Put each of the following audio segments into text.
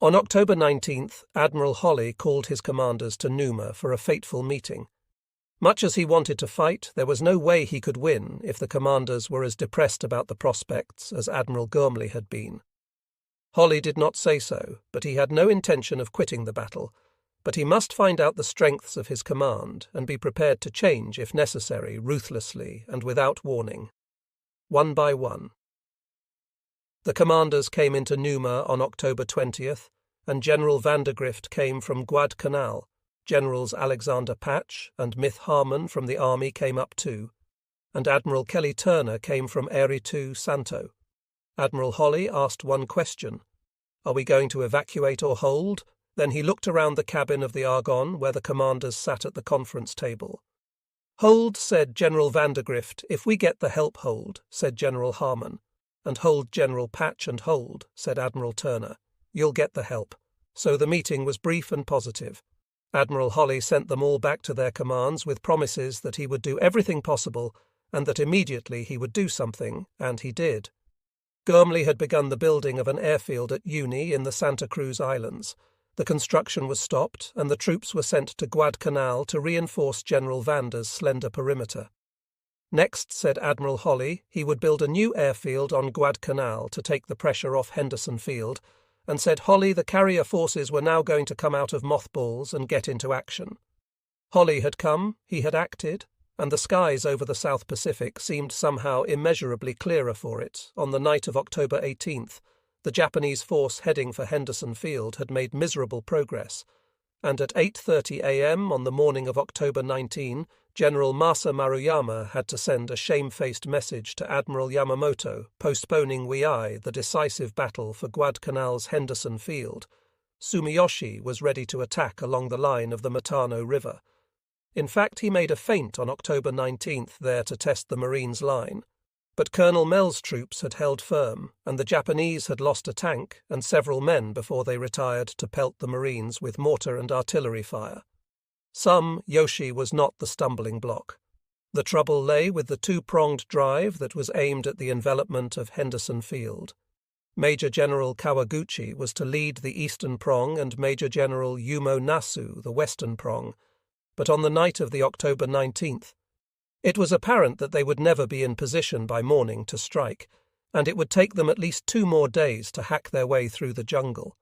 On October 19th, Admiral Holly called his commanders to Numa for a fateful meeting. Much as he wanted to fight, there was no way he could win if the commanders were as depressed about the prospects as Admiral Gormley had been. Holly did not say so, but he had no intention of quitting the battle. But he must find out the strengths of his command and be prepared to change, if necessary, ruthlessly and without warning. One by one. The commanders came into Numa on October 20th, and General Vandergrift came from Guadalcanal. Generals Alexander Patch and Myth Harmon from the army came up too, and Admiral Kelly Turner came from Espiritu Santo. Admiral Holly asked one question: "Are we going to evacuate or hold?" Then he looked around the cabin of the Argonne where the commanders sat at the conference table. "Hold," said General Vandergrift. "If we get the help, hold," said General Harmon. "And hold, General Patch, and hold," said Admiral Turner. "You'll get the help." So the meeting was brief and positive. Admiral Holly sent them all back to their commands with promises that he would do everything possible and that immediately he would do something, and he did. Gormley had begun the building of an airfield at Uni in the Santa Cruz Islands. The construction was stopped, and the troops were sent to Guadalcanal to reinforce General Vander's slender perimeter. Next, said Admiral Holly, he would build a new airfield on Guadalcanal to take the pressure off Henderson Field, and said Holly the carrier forces were now going to come out of mothballs and get into action. Holly had come, he had acted, and the skies over the South Pacific seemed somehow immeasurably clearer for it. On the night of October 18th, the Japanese force heading for Henderson Field had made miserable progress, and at 8:30 a.m. on the morning of October 19, General Masa Maruyama had to send a shamefaced message to Admiral Yamamoto, postponing the decisive battle for Guadalcanal's Henderson Field. Sumiyoshi was ready to attack along the line of the Matano River. In fact, he made a feint on October 19th there to test the Marines' line. But Colonel Mell's troops had held firm, and the Japanese had lost a tank and several men before they retired to pelt the Marines with mortar and artillery fire. Yoshi was not the stumbling block. The trouble lay with the two-pronged drive that was aimed at the envelopment of Henderson Field. Major General Kawaguchi was to lead the eastern prong and Major General Yumo Nasu the western prong, but on the night of the October 19th, it was apparent that they would never be in position by morning to strike, and it would take them at least 2 more days to hack their way through the jungle.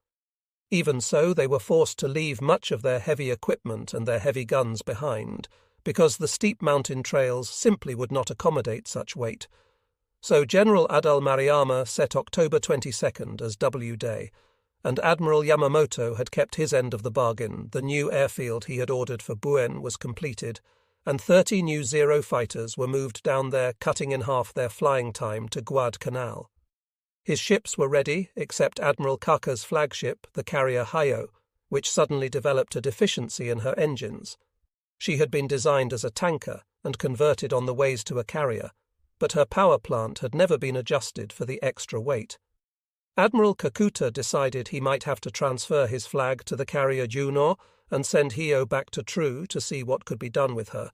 Even so, they were forced to leave much of their heavy equipment and their heavy guns behind, because the steep mountain trails simply would not accommodate such weight. So General Adal Maruyama set October 22nd as W Day, and Admiral Yamamoto had kept his end of the bargain. The new airfield he had ordered for Buen was completed, and 30 new Zero fighters were moved down there, cutting in half their flying time to Guadalcanal. His ships were ready, except Admiral Kaka's flagship, the carrier Hayo, which suddenly developed a deficiency in her engines. She had been designed as a tanker and converted on the ways to a carrier, but her power plant had never been adjusted for the extra weight. Admiral Kakuta decided he might have to transfer his flag to the carrier Juno and send Hio back to True to see what could be done with her,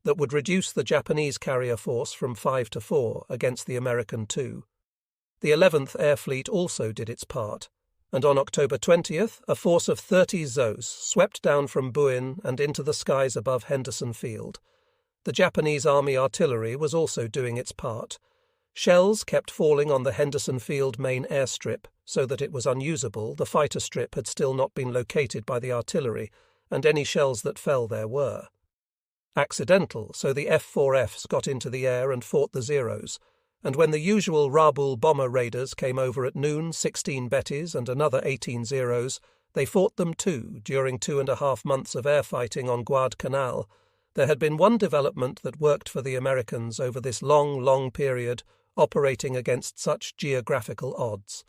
that would reduce the Japanese carrier force from 5 to 4 against the American 2. The 11th Air Fleet also did its part, and on October 20th, a force of 30 Zos swept down from Buen and into the skies above Henderson Field. The Japanese Army artillery was also doing its part. Shells kept falling on the Henderson Field main airstrip, so that it was unusable. The fighter strip had still not been located by the artillery, and any shells that fell there were accidental, so the F-4Fs got into the air and fought the Zeros, and when the usual Rabul bomber raiders came over at noon, 16 Bettys and another 18 Zeros, they fought them too. During 2.5 months of air fighting on Guadalcanal, there had been one development that worked for the Americans over this long period, operating against such geographical odds.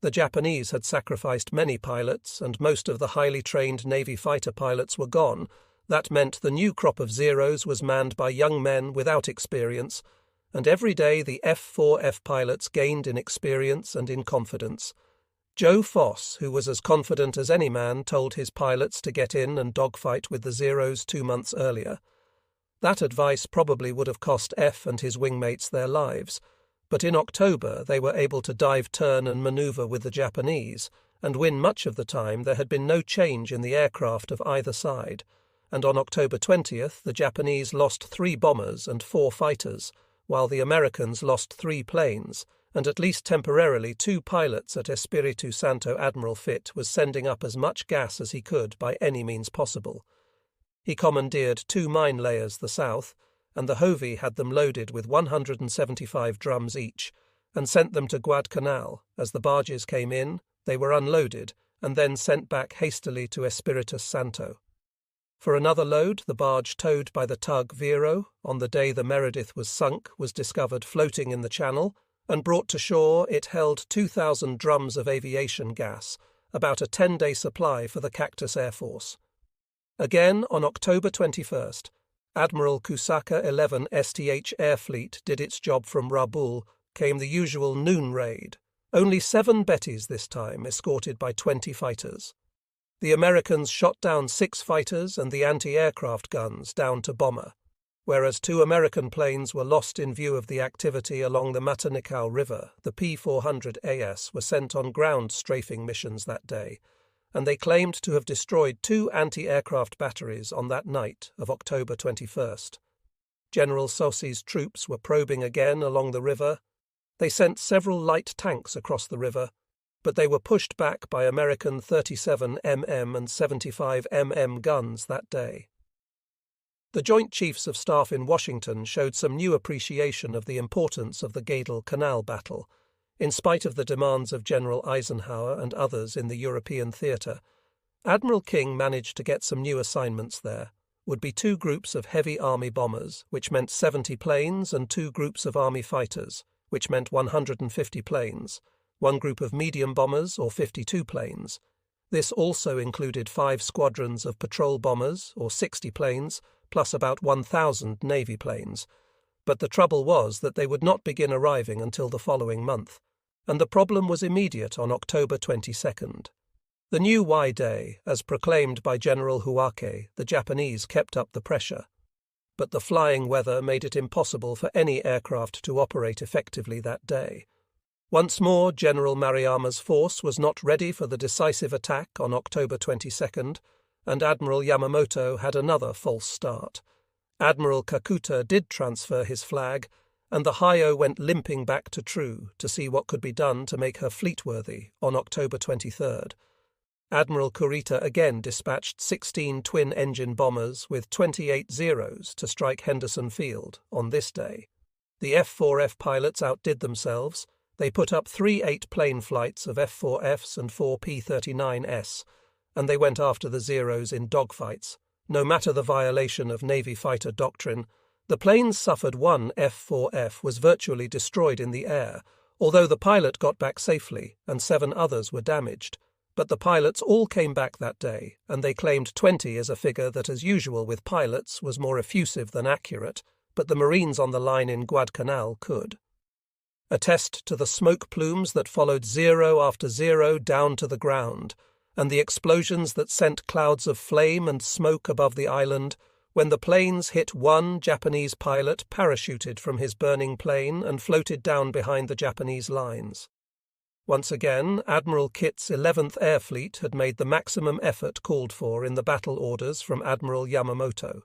The Japanese had sacrificed many pilots, and most of the highly trained Navy fighter pilots were gone. That meant the new crop of Zeros was manned by young men without experience, and every day the F-4F pilots gained in experience and in confidence. Joe Foss, who was as confident as any man, told his pilots to get in and dogfight with the Zeros 2 months earlier. That advice probably would have cost F and his wingmates their lives, but in October they were able to dive, turn and maneuver with the Japanese, and win much of the time there had been no change in the aircraft of either side, and on October 20th the Japanese lost 3 bombers and 4 fighters, while the Americans lost 3 planes, and at least temporarily 2 pilots at Espiritu Santo. Admiral Fitt was sending up as much gas as he could by any means possible. He commandeered 2 mine layers the south, and the Hovey had them loaded with 175 drums each, and sent them to Guadalcanal. As the barges came in, they were unloaded, and then sent back hastily to Espiritu Santo. For another load, the barge towed by the tug Vero, on the day the Meredith was sunk, was discovered floating in the channel, and brought to shore. It held 2,000 drums of aviation gas, about a 10-day supply for the Cactus Air Force. Again, on October 21st, Admiral Kusaka 11 STH Air Fleet did its job from Rabaul. Came the usual noon raid. Only 7 Bettys this time, escorted by 20 fighters. The Americans shot down 6 fighters and the anti-aircraft guns down to bomber, whereas 2 American planes were lost in view of the activity along the Matanikau River. The P-400AS were sent on ground strafing missions that day, and they claimed to have destroyed 2 anti-aircraft batteries on that night of October 21st. General Sossi's troops were probing again along the river. They sent several light tanks across the river, but they were pushed back by American 37mm and 75mm guns that day. The Joint Chiefs of Staff in Washington showed some new appreciation of the importance of the Guadalcanal battle. In spite of the demands of General Eisenhower and others in the European theatre, Admiral King managed to get some new assignments there. Would be 2 groups of heavy Army bombers, which meant 70 planes, and 2 groups of Army fighters, which meant 150 planes, 1 group of medium bombers, or 52 planes. This also included 5 squadrons of patrol bombers, or 60 planes, plus about 1,000 Navy planes. But the trouble was that they would not begin arriving until the following month, and the problem was immediate on October 22nd. The new Y Day, as proclaimed by General Huake, the Japanese kept up the pressure. But the flying weather made it impossible for any aircraft to operate effectively that day. Once more, General Maruyama's force was not ready for the decisive attack on October 22nd, and Admiral Yamamoto had another false start. Admiral Kakuta did transfer his flag, and the Hayo went limping back to True to see what could be done to make her fleetworthy on October 23rd. Admiral Kurita again dispatched 16 twin-engine bombers with 28 Zeros to strike Henderson Field on this day. The F-4F pilots outdid themselves. They put up 3 8-plane flights of F-4Fs and 4 P-39S, and they went after the Zeros in dogfights. No matter the violation of Navy fighter doctrine, the planes suffered. 1 F-4F was virtually destroyed in the air, although the pilot got back safely, and 7 others were damaged. But the pilots all came back that day, and they claimed 20 as a figure that, as usual with pilots, was more effusive than accurate, but the Marines on the line in Guadalcanal could. Attest to the smoke plumes that followed zero after zero down to the ground, and the explosions that sent clouds of flame and smoke above the island. When the planes hit, 1 Japanese pilot parachuted from his burning plane and floated down behind the Japanese lines. Once again, Admiral Kitt's 11th Air Fleet had made the maximum effort called for in the battle orders from Admiral Yamamoto.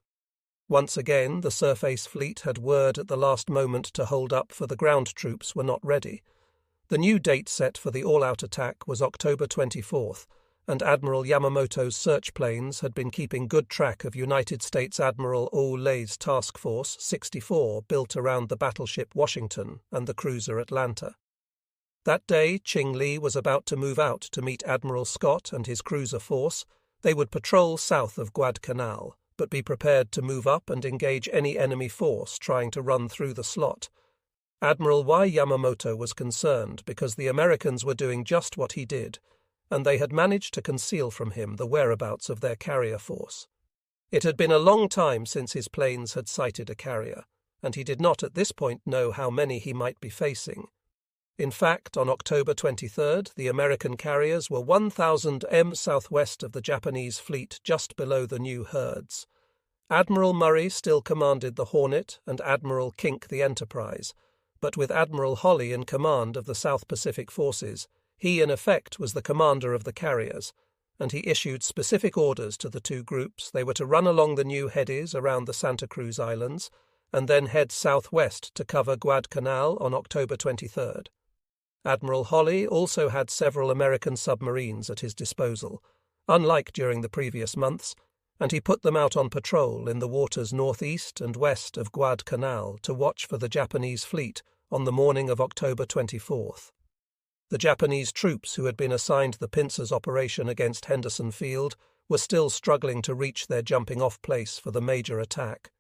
Once again, the Surface Fleet had word at the last moment to hold up, for the ground troops were not ready. The new date set for the all-out attack was October 24th, and Admiral Yamamoto's search planes had been keeping good track of United States Admiral Oulay's Task Force 64 built around the battleship Washington and the cruiser Atlanta. That day, Ching Lee was about to move out to meet Admiral Scott and his cruiser force. They would patrol south of Guadalcanal, but be prepared to move up and engage any enemy force trying to run through the slot. Admiral Y. Yamamoto was concerned because the Americans were doing just what he did, and they had managed to conceal from him the whereabouts of their carrier force. It had been a long time since his planes had sighted a carrier, and he did not at this point know how many he might be facing. In fact, on October 23rd, the American carriers were 1,000 m southwest of the Japanese fleet, just below the New Herds. Admiral Murray still commanded the Hornet and Admiral Kink the Enterprise, but with Admiral Holly in command of the South Pacific forces, He, in effect, was the commander of the carriers, and he issued specific orders to the two groups. They were to run along the new headies around the Santa Cruz Islands and then head southwest to cover Guadalcanal on October 23rd. Admiral Holly also had several American submarines at his disposal, unlike during the previous months, and he put them out on patrol in the waters northeast and west of Guadalcanal to watch for the Japanese fleet on the morning of October 24th. The Japanese troops who had been assigned the pincers operation against Henderson Field were still struggling to reach their jumping-off place for the major attack.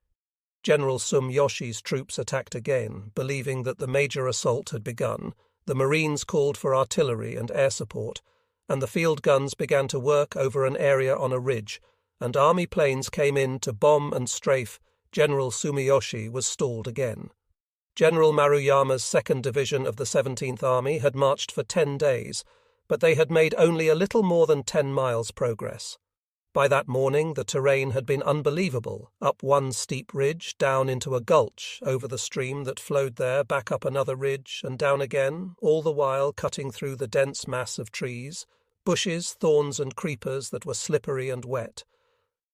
General Sumyoshi's troops attacked again, believing that the major assault had begun. The Marines called for artillery and air support, and the field guns began to work over an area on a ridge, and Army planes came in to bomb and strafe. General Sumiyoshi was stalled again. General Maruyama's 2nd Division of the 17th Army had marched for 10 days, but they had made only a little more than 10 miles progress. By that morning the terrain had been unbelievable, up one steep ridge, down into a gulch, over the stream that flowed there, back up another ridge, and down again, all the while cutting through the dense mass of trees, bushes, thorns and creepers that were slippery and wet.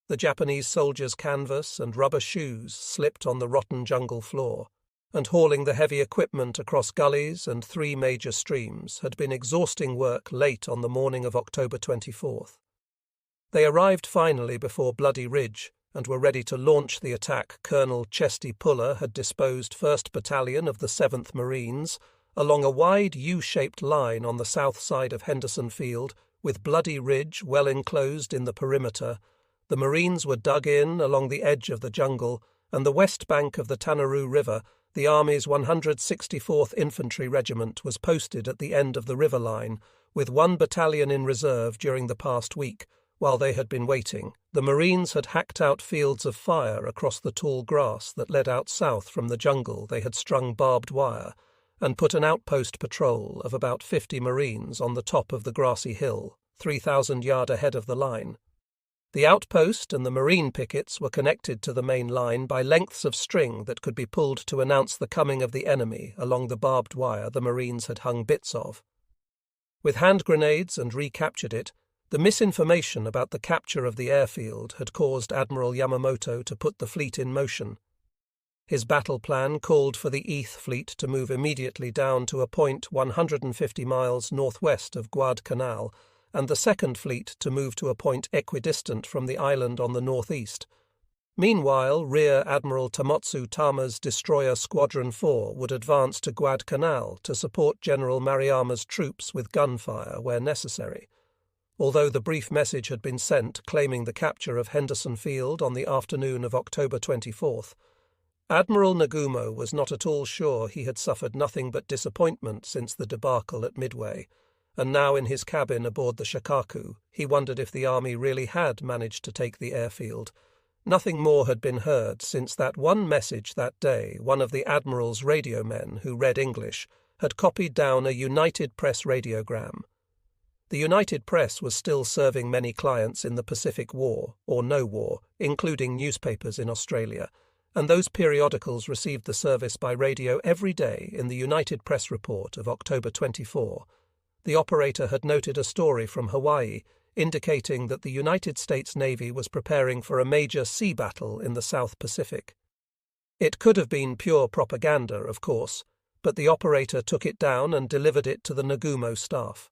The Japanese soldiers' canvas and rubber shoes slipped on the rotten jungle floor, and hauling the heavy equipment across gullies and 3 major streams had been exhausting work late on the morning of October 24th. They arrived finally before Bloody Ridge and were ready to launch the attack. Colonel Chesty Puller had disposed 1st Battalion of the 7th Marines along a wide U-shaped line on the south side of Henderson Field, with Bloody Ridge well enclosed in the perimeter. The Marines were dug in along the edge of the jungle, and the west bank of the Tanaroo River. The Army's 164th Infantry Regiment was posted at the end of the river line, with 1 battalion in reserve during the past week. While they had been waiting, the Marines had hacked out fields of fire across the tall grass that led out south from the jungle. They had strung barbed wire and put an outpost patrol of about 50 Marines on the top of the grassy hill, 3,000 yards ahead of the line. The outpost and the Marine pickets were connected to the main line by lengths of string that could be pulled to announce the coming of the enemy along the barbed wire the Marines had hung bits of. With hand grenades and recaptured it, the misinformation about the capture of the airfield had caused Admiral Yamamoto to put the fleet in motion. His battle plan called for the Eth fleet to move immediately down to a point 150 miles northwest of Guadalcanal, and the 2nd Fleet to move to a point equidistant from the island on the northeast. Meanwhile, Rear Admiral Tamotsu Tama's destroyer Squadron 4 would advance to Guadalcanal to support General Maruyama's troops with gunfire where necessary. Although the brief message had been sent claiming the capture of Henderson Field on the afternoon of October 24th, Admiral Nagumo was not at all sure. He had suffered nothing but disappointment since the debacle at Midway, and now in his cabin aboard the Shikaku, he wondered if the Army really had managed to take the airfield. Nothing more had been heard since that one message that day. One of the Admiral's radio men, who read English, had copied down a United Press radiogram. The United Press was still serving many clients in the Pacific War, or no war, including newspapers in Australia, and those periodicals received the service by radio every day. In the United Press report of October 24, the operator had noted a story from Hawaii indicating that the United States Navy was preparing for a major sea battle in the South Pacific. It could have been pure propaganda, of course, but the operator took it down and delivered it to the Nagumo staff.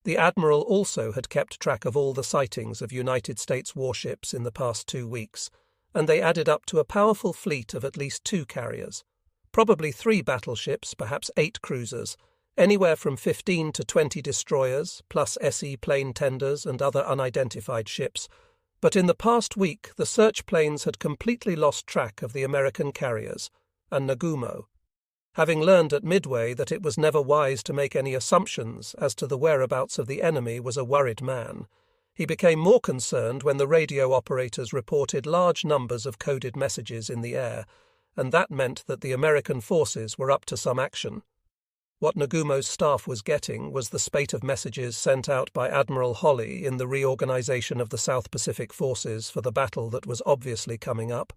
The Admiral also had kept track of all the sightings of United States warships in the past 2 weeks, and they added up to a powerful fleet of at least 2 carriers, probably 3 battleships, perhaps 8 cruisers, anywhere from 15 to 20 destroyers, plus SE plane tenders and other unidentified ships. But in the past week the search planes had completely lost track of the American carriers, and Nagumo, having learned at Midway that it was never wise to make any assumptions as to the whereabouts of the enemy, was a worried man. He became more concerned when the radio operators reported large numbers of coded messages in the air, and that meant that the American forces were up to some action. What Nagumo's staff was getting was the spate of messages sent out by Admiral Holly in the reorganization of the South Pacific forces for the battle that was obviously coming up.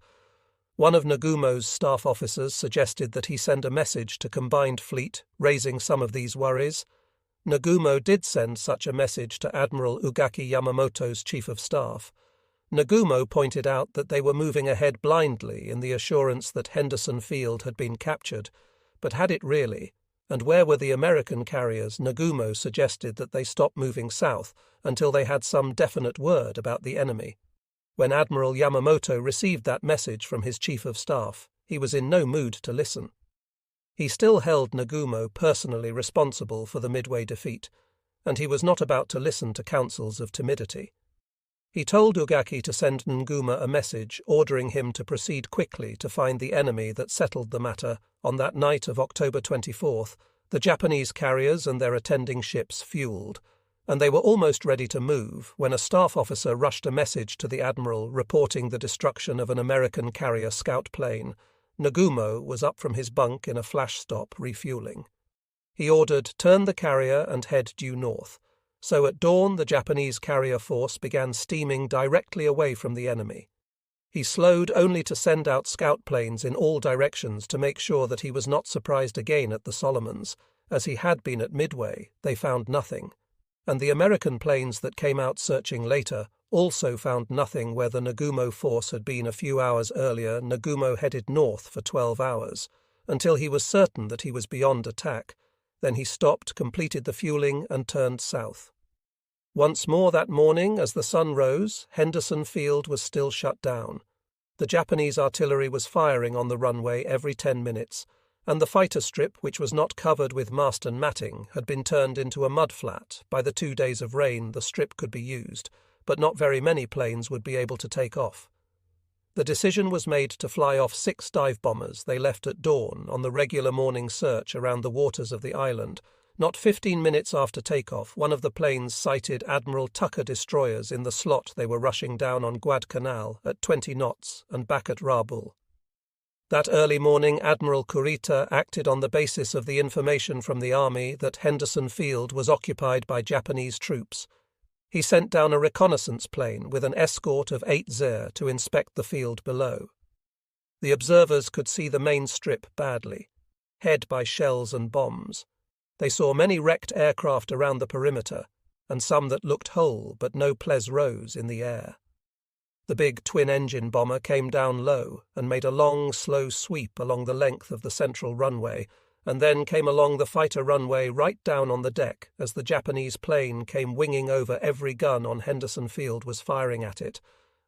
One of Nagumo's staff officers suggested that he send a message to Combined Fleet, raising some of these worries. Nagumo did send such a message to Admiral Ugaki Yamamoto's chief of staff. Nagumo pointed out that they were moving ahead blindly in the assurance that Henderson Field had been captured, but had it really? And where were the American carriers? Nagumo suggested that they stop moving south until they had some definite word about the enemy. When Admiral Yamamoto received that message from his chief of staff, he was in no mood to listen. He still held Nagumo personally responsible for the Midway defeat, and he was not about to listen to counsels of timidity. He told Ugaki to send Nguma a message ordering him to proceed quickly to find the enemy that settled the matter. On that night of October 24th, the Japanese carriers and their attending ships fueled, and they were almost ready to move when a staff officer rushed a message to the admiral reporting the destruction of an American carrier scout plane. Nagumo was up from his bunk in a flash stop refueling. He ordered, "Turn the carrier and head due north." So at dawn the Japanese carrier force began steaming directly away from the enemy. He slowed only to send out scout planes in all directions to make sure that he was not surprised again at the Solomons. As he had been at Midway, they found nothing. And the American planes that came out searching later also found nothing where the Nagumo force had been a few hours earlier. Nagumo headed north for 12 hours, until he was certain that he was beyond attack. Then he stopped, completed the fueling, and turned south. Once more that morning, as the sun rose, Henderson Field was still shut down. The Japanese artillery was firing on the runway every 10 minutes, and the fighter strip, which was not covered with mast and matting, had been turned into a mudflat. By the 2 days of rain, the strip could be used, but not very many planes would be able to take off. The decision was made to fly off 6 dive bombers they left at dawn on the regular morning search around the waters of the island. Not 15 minutes after takeoff, one of the planes sighted Admiral Tucker destroyers in the slot they were rushing down on Guadalcanal at 20 knots and back at Rabaul. That early morning, Admiral Kurita acted on the basis of the information from the army that Henderson Field was occupied by Japanese troops. He sent down a reconnaissance plane with an escort of 8 Zer to inspect the field below. The observers could see the main strip badly, hit by shells and bombs. They saw many wrecked aircraft around the perimeter, and some that looked whole but no Ples Rose in the air. The big twin-engine bomber came down low and made a long, slow sweep along the length of the central runway, and then came along the fighter runway right down on the deck as the Japanese plane came winging over. Every gun on Henderson Field was firing at it,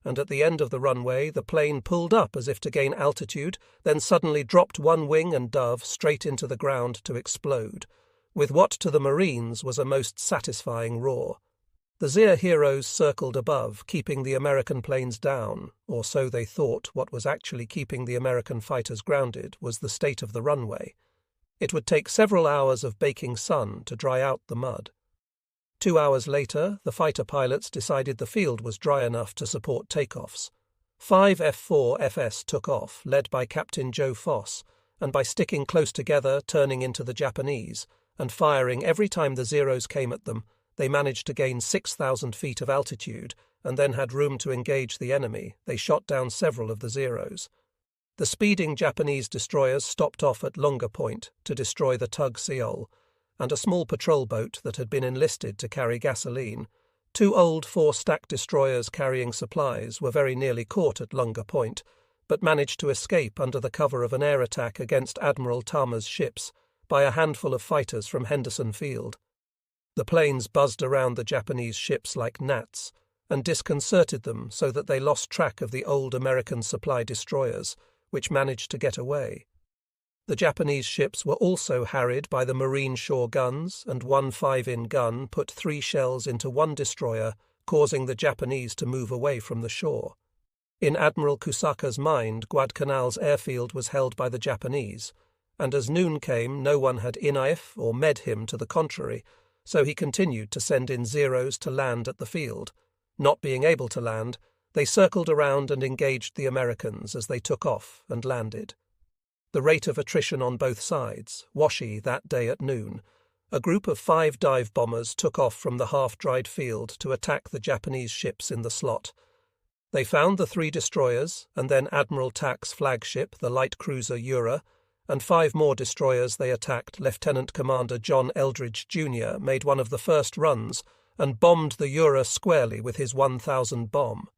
and at the end of the runway the plane pulled up as if to gain altitude, then suddenly dropped one wing and dove straight into the ground to explode, with what to the Marines was a most satisfying roar. The Zer heroes circled above, keeping the American planes down, or so they thought. What was actually keeping the American fighters grounded was the state of the runway. It would take several hours of baking sun to dry out the mud. 2 hours later, the fighter pilots decided the field was dry enough to support takeoffs. 5 F-4 FS took off, led by Captain Joe Foss, and by sticking close together, turning into the Japanese, and firing every time the Zeros came at them, they managed to gain 6,000 feet of altitude and then had room to engage the enemy. They shot down several of the Zeros. The speeding Japanese destroyers stopped off at Longa Point to destroy the tug Seoul, and a small patrol boat that had been enlisted to carry gasoline. 2 old 4-stack destroyers carrying supplies were very nearly caught at Longa Point, but managed to escape under the cover of an air attack against Admiral Tama's ships by a handful of fighters from Henderson Field. The planes buzzed around the Japanese ships like gnats and disconcerted them so that they lost track of the old American supply destroyers, which managed to get away. The Japanese ships were also harried by the Marine shore guns, and one 5-in gun put 3 shells into one destroyer, causing the Japanese to move away from the shore. In Admiral Kusaka's mind, Guadalcanal's airfield was held by the Japanese, and as noon came no one had INAIF or med him to the contrary, so he continued to send in Zeros to land at the field. Not being able to land, they circled around and engaged the Americans as they took off and landed. The rate of attrition on both sides, washy that day at noon. A group of 5 dive bombers took off from the half-dried field to attack the Japanese ships in the slot. They found the 3 destroyers, and then Admiral Tak's flagship, the light cruiser Yura, and 5 more destroyers they attacked, Lieutenant Commander John Eldridge Jr. made one of the first runs and bombed the Jura squarely with his 1000 bomb.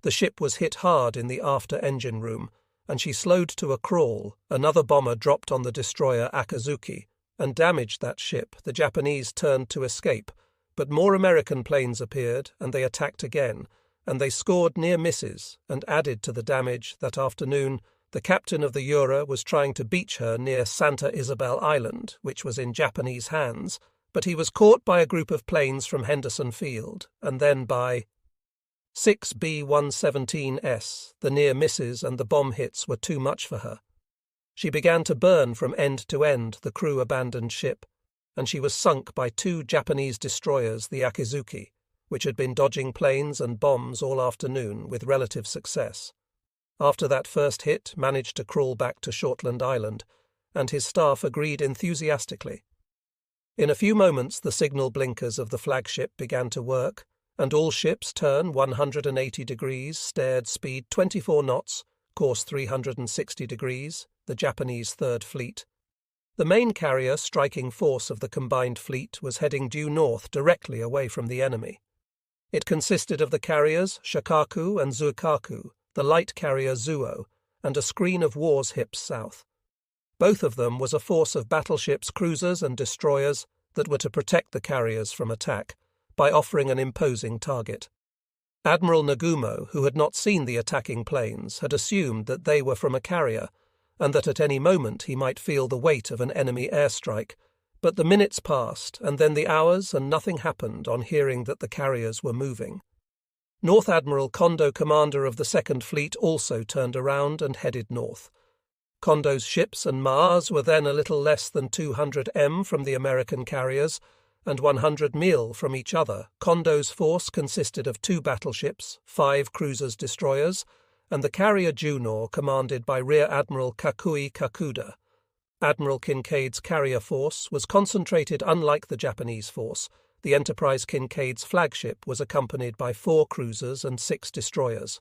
The ship was hit hard in the after engine room, and she slowed to a crawl. Another bomber dropped on the destroyer Akazuki and damaged that ship. The Japanese turned to escape, but more American planes appeared, and they attacked again, and they scored near misses and added to the damage. That afternoon, the captain of the Jura was trying to beach her near Santa Isabel Island, which was in Japanese hands, but he was caught by a group of planes from Henderson Field, and then by 6 B-117S. The near misses and the bomb hits were too much for her. She began to burn from end to end. The crew abandoned ship, and she was sunk by 2 Japanese destroyers, the Akizuki, which had been dodging planes and bombs all afternoon with relative success. After that first hit, managed to crawl back to Shortland Island, and his staff agreed enthusiastically. In a few moments the signal blinkers of the flagship began to work, and all ships turn 180 degrees, steered speed 24 knots, course 360 degrees, the Japanese Third Fleet. The main carrier striking force of the combined fleet was heading due north directly away from the enemy. It consisted of the carriers Shikaku and Zuikaku, the light carrier Zuo, and a screen of war's hips south. Both of them was a force of battleships, cruisers and destroyers that were to protect the carriers from attack by offering an imposing target. Admiral Nagumo, who had not seen the attacking planes, had assumed that they were from a carrier, and that at any moment he might feel the weight of an enemy airstrike, but the minutes passed, and then the hours, and nothing happened on hearing that the carriers were moving. North Admiral Kondo, commander of the Second Fleet, also turned around and headed north. Kondo's ships and Mars were then a little less than 200 m from the American carriers, and 100 mil from each other. Kondo's force consisted of 2 battleships, 5 cruisers-destroyers, and the carrier Junor, commanded by Rear Admiral Kakui Kakuda. Admiral Kinkaid's carrier force was concentrated unlike the Japanese force. The Enterprise Kinkaid's flagship was accompanied by 4 cruisers and 6 destroyers.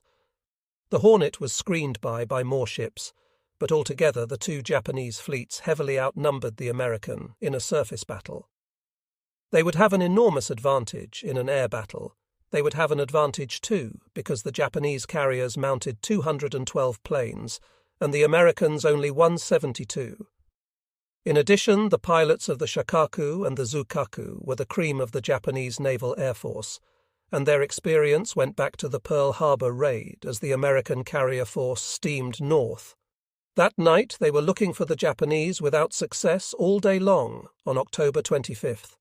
The Hornet was screened by more ships, but altogether the 2 Japanese fleets heavily outnumbered the American in a surface battle. They would have an enormous advantage in an air battle. They would have an advantage too, because the Japanese carriers mounted 212 planes, and the Americans only 172. In addition, the pilots of the Shikaku and the Zuikaku were the cream of the Japanese Naval Air Force, and their experience went back to the Pearl Harbor raid as the American carrier force steamed north. That night they were looking for the Japanese without success all day long on October 25th.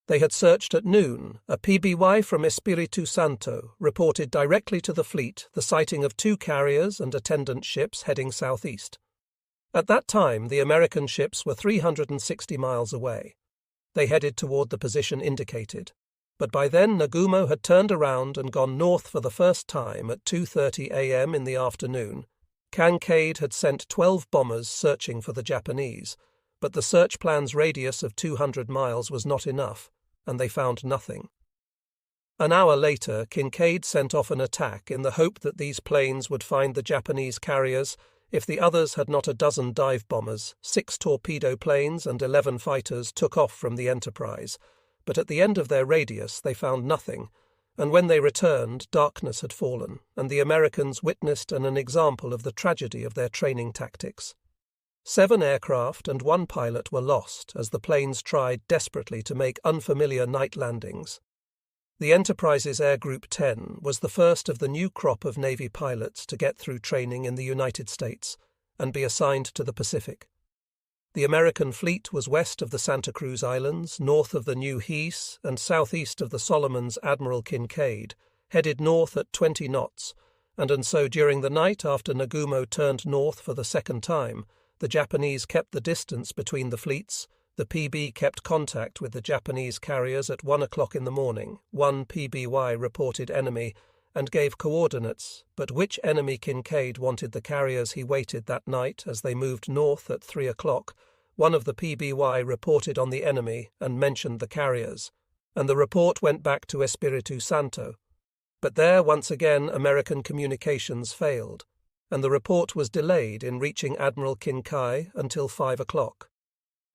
They had searched at noon. A PBY from Espiritu Santo reported directly to the fleet the sighting of 2 carriers and attendant ships heading southeast. At that time, the American ships were 360 miles away. They headed toward the position indicated, but by then Nagumo had turned around and gone north for the first time at 2:30 a.m. in the afternoon. Kinkaid had sent 12 bombers searching for the Japanese, but the search plan's radius of 200 miles was not enough, and they found nothing. An hour later, Kinkaid sent off an attack in the hope that these planes would find the Japanese carriers if the others had not a dozen dive bombers. 6 torpedo planes and 11 fighters took off from the Enterprise, but at the end of their radius they found nothing, and when they returned, darkness had fallen, and the Americans witnessed an example of the tragedy of their training tactics. 7 aircraft and 1 pilot were lost as the planes tried desperately to make unfamiliar night landings. The Enterprise's Air Group 10 was the first of the new crop of Navy pilots to get through training in the United States and be assigned to the Pacific. The American fleet was west of the Santa Cruz Islands, north of the New Heath, and southeast of the Solomons. Admiral Kinkaid headed north at 20 knots, and so during the night after Nagumo turned north for the second time, the Japanese kept the distance between the fleets. The PB kept contact with the Japanese carriers at 1 o'clock in the morning. 1 PBY reported enemy and gave coordinates, but which enemy Kinkaid wanted the carriers he waited that night as they moved north at 3 o'clock. One of the PBY reported on the enemy and mentioned the carriers, and the report went back to Espiritu Santo. But there, once again, American communications failed, and the report was delayed in reaching Admiral Kincaid until 5 o'clock.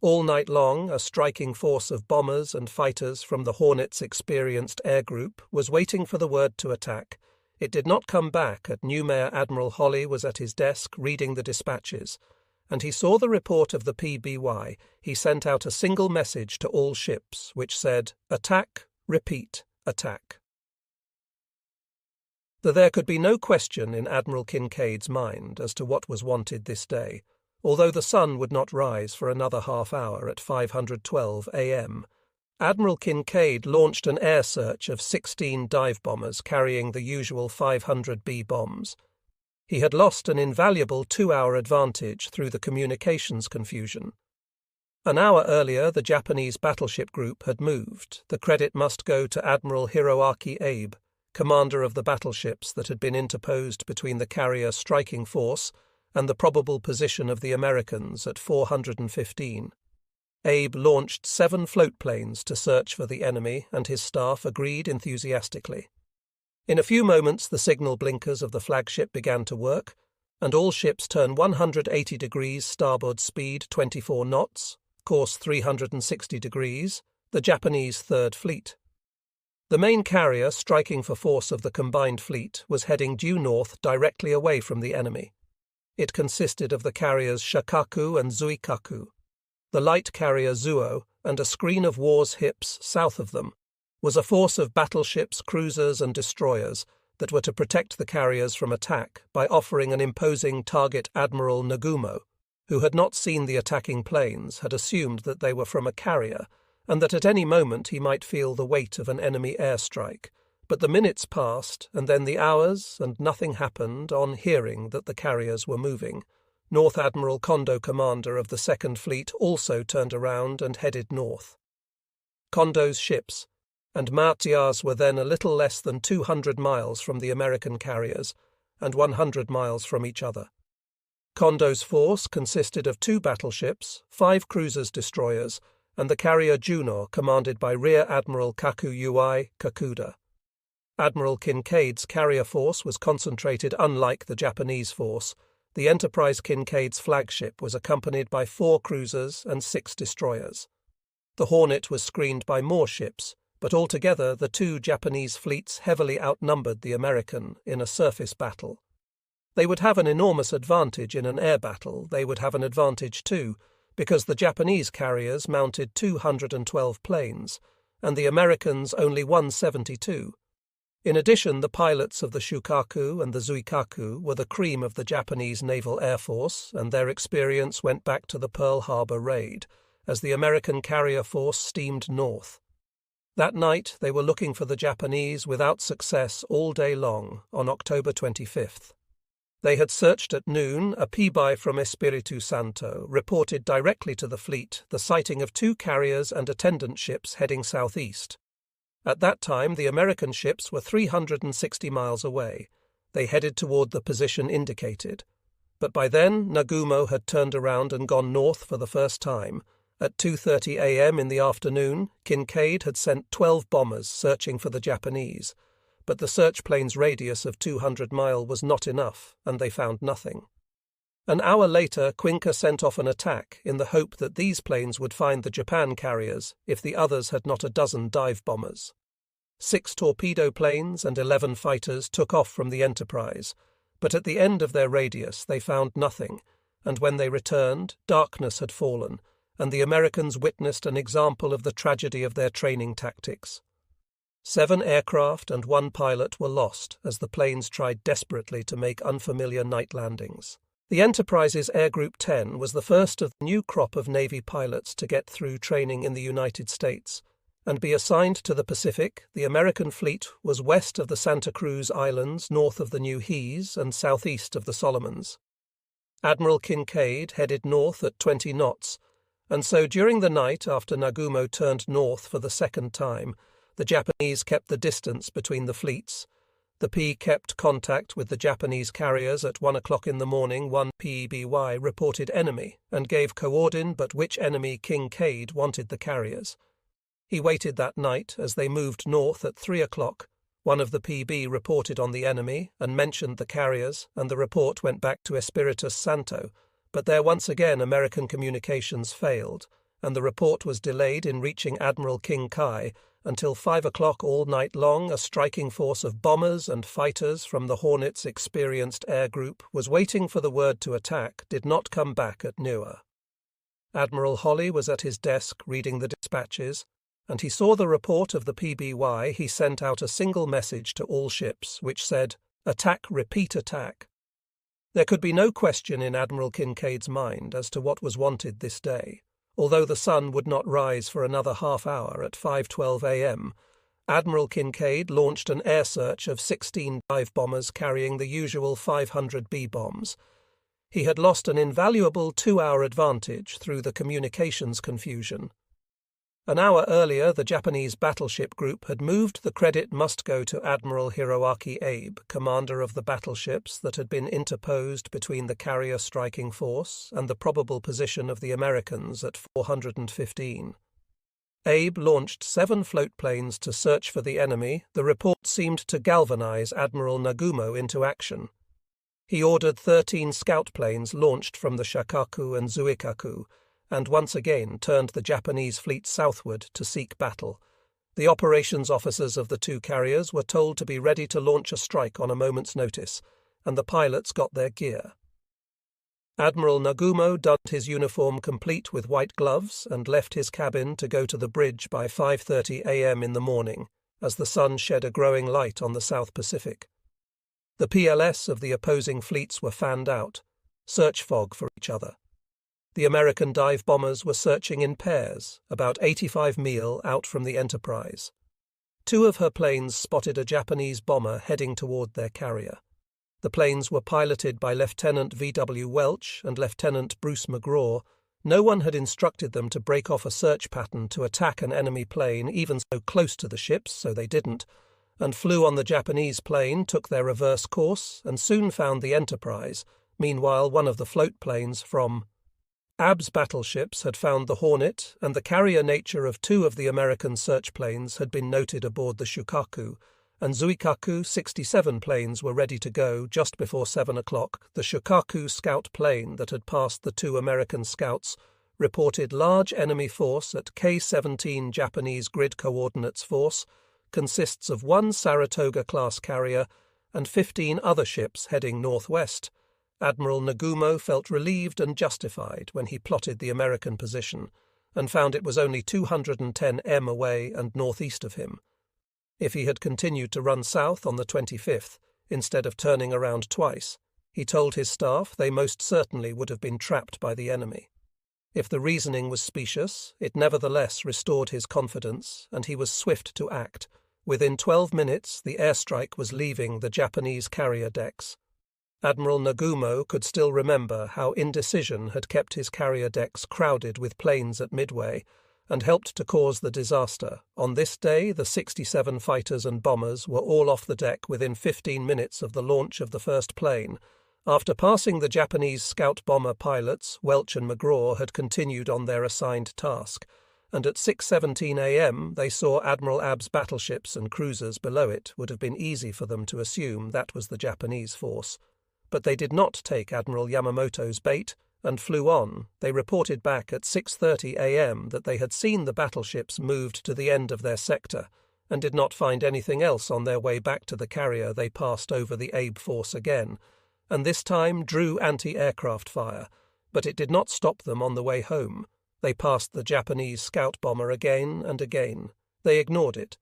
All night long, a striking force of bombers and fighters from the Hornet's experienced air group was waiting for the word to attack. It did not come back at New Mayor Admiral Holly was at his desk reading the dispatches, and he saw the report of the PBY. He sent out a single message to all ships, which said, "Attack, repeat, attack." There could be no question in Admiral Kincaid's mind as to what was wanted this day, although the sun would not rise for another half-hour at 5:12 a.m. Admiral Kincaid launched an air search of 16 dive bombers carrying the usual 500B bombs. He had lost an invaluable 2-hour advantage through the communications confusion. An hour earlier, the Japanese battleship group had moved. The credit must go to Admiral Hiroaki Abe, commander of the battleships that had been interposed between the carrier striking force and the probable position of the Americans at 415. Abe launched 7 float planes to search for the enemy, and his staff agreed enthusiastically. In a few moments the signal blinkers of the flagship began to work, and all ships turned 180 degrees starboard speed 24 knots, course 360 degrees, the Japanese Third Fleet. The main carrier, striking for force of the combined fleet, was heading due north directly away from the enemy. It consisted of the carriers Shakaku and Zuikaku, the light carrier Zuo, and a screen of war's hips south of them was a force of battleships, cruisers, and destroyers that were to protect the carriers from attack by offering an imposing target. Admiral Nagumo, who had not seen the attacking planes, had assumed that they were from a carrier and that at any moment he might feel the weight of an enemy airstrike. But the minutes passed, and then the hours, and nothing happened on hearing that the carriers were moving. North Admiral Kondo, commander of the Second Fleet, also turned around and headed north. Kondo's ships and Martiar's were then a little less than 200 miles from the American carriers and 100 miles from each other. Kondo's force consisted of 2 battleships, 5 cruisers-destroyers, and the carrier Juno, commanded by Rear Admiral Kakuyui Kakuda. Admiral Kincaid's carrier force was concentrated unlike the Japanese force. The Enterprise Kincaid's flagship was accompanied by 4 cruisers and 6 destroyers. The Hornet was screened by more ships, but altogether the 2 Japanese fleets heavily outnumbered the American in a surface battle. They would have an enormous advantage in an air battle. They would have an advantage too, because the Japanese carriers mounted 212 planes, and the Americans only 172. In addition, the pilots of the Shukaku and the Zuikaku were the cream of the Japanese Naval Air Force, and their experience went back to the Pearl Harbor raid, as the American carrier force steamed north. That night they were looking for the Japanese without success all day long, on October 25th. They had searched at noon. A PBY from Espiritu Santo reported directly to the fleet the sighting of 2 carriers and attendant ships heading southeast. At that time the American ships were 360 miles away. They headed toward the position indicated. But by then Nagumo had turned around and gone north for the first time. At 2:30 a.m. in the afternoon, Kincaid had sent 12 bombers searching for the Japanese, but the search plane's radius of 200 miles was not enough, and they found nothing. An hour later, Quinca sent off an attack in the hope that these planes would find the Japan carriers if the others had not a dozen dive bombers. 6 torpedo planes and 11 fighters took off from the Enterprise, but at the end of their radius they found nothing, and when they returned, darkness had fallen, and the Americans witnessed an example of the tragedy of their training tactics. 7 aircraft and 1 pilot were lost as the planes tried desperately to make unfamiliar night landings. The Enterprise's Air Group 10 was the first of the new crop of Navy pilots to get through training in the United States and be assigned to the Pacific. The American fleet was west of the Santa Cruz Islands, north of the New Hees, and southeast of the Solomons. Admiral Kincaid headed north at 20 knots, and so during the night after Nagumo turned north for the second time, the Japanese kept the distance between the fleets. The P kept contact with the Japanese carriers at 1 o'clock in the morning. 1 PBY reported enemy and gave coordinate but which enemy Kincaid wanted the carriers. He waited that night as they moved north at 3 o'clock, One of the PB reported on the enemy and mentioned the carriers, and the report went back to Espiritu Santo, but there once again American communications failed, and the report was delayed in reaching Admiral King Kai until 5 o'clock all night long. A striking force of bombers and fighters from the Hornet's experienced air group was waiting for the word to attack, did not come back at Niue. Admiral Holly was at his desk reading the dispatches, and he saw the report of the PBY. He sent out a single message to all ships, which said, "Attack, repeat attack." There could be no question in Admiral Kincaid's mind as to what was wanted this day. Although the sun would not rise for another half hour at 5:12 a.m., Admiral Kincaid launched an air search of 16 dive bombers carrying the usual 500 B-bombs. He had lost an invaluable 2-hour advantage through the communications confusion. An hour earlier, the Japanese battleship group had moved. The credit must go to Admiral Hiroaki Abe, commander of the battleships that had been interposed between the carrier striking force and the probable position of the Americans at 415. Abe launched 7 float planes to search for the enemy. The report seemed to galvanize Admiral Nagumo into action. He ordered 13 scout planes launched from the Shakaku and Zuikaku, and once again turned the Japanese fleet southward to seek battle. The operations officers of the 2 carriers were told to be ready to launch a strike on a moment's notice, and the pilots got their gear. Admiral Nagumo donned his uniform complete with white gloves and left his cabin to go to the bridge by 5:30 a.m. in the morning, as the sun shed a growing light on the South Pacific. The PLS of the opposing fleets were fanned out, search fog for each other. The American dive bombers were searching in pairs, about 85 mil out from the Enterprise. 2 of her planes spotted a Japanese bomber heading toward their carrier. The planes were piloted by Lieutenant V.W. Welch and Lieutenant Bruce McGraw. No one had instructed them to break off a search pattern to attack an enemy plane even so close to the ships, so they didn't, and flew on the Japanese plane, took their reverse course, and soon found the Enterprise. Meanwhile, one of the float planes from Abe's battleships had found the Hornet, and the carrier nature of 2 of the American search planes had been noted aboard the Shukaku, and Zuikaku 67 planes were ready to go just before 7 o'clock. The Shukaku scout plane that had passed the 2 American scouts reported large enemy force at K-17. Japanese grid coordinates force consists of 1 Saratoga-class carrier and 15 other ships heading northwest. Admiral Nagumo felt relieved and justified when he plotted the American position and found it was only 210 m away and northeast of him. If he had continued to run south on the 25th, instead of turning around twice, he told his staff they most certainly would have been trapped by the enemy. If the reasoning was specious, it nevertheless restored his confidence, and he was swift to act. Within 12 minutes, the airstrike was leaving the Japanese carrier decks. Admiral Nagumo could still remember how indecision had kept his carrier decks crowded with planes at Midway and helped to cause the disaster. On this day, the 67 fighters and bombers were all off the deck within 15 minutes of the launch of the first plane. After passing the Japanese scout bomber pilots, Welch and McGraw had continued on their assigned task, and at 6:17 a.m. they saw Admiral Abe's battleships and cruisers below it. Would have been easy for them to assume that was the Japanese force. But they did not take Admiral Yamamoto's bait and flew on. They reported back at 6:30 a.m. that they had seen the battleships moved to the end of their sector and did not find anything else on their way back to the carrier. They passed over the Abe force again, and this time drew anti-aircraft fire, but it did not stop them on the way home. They passed the Japanese scout bomber again and again. They ignored it.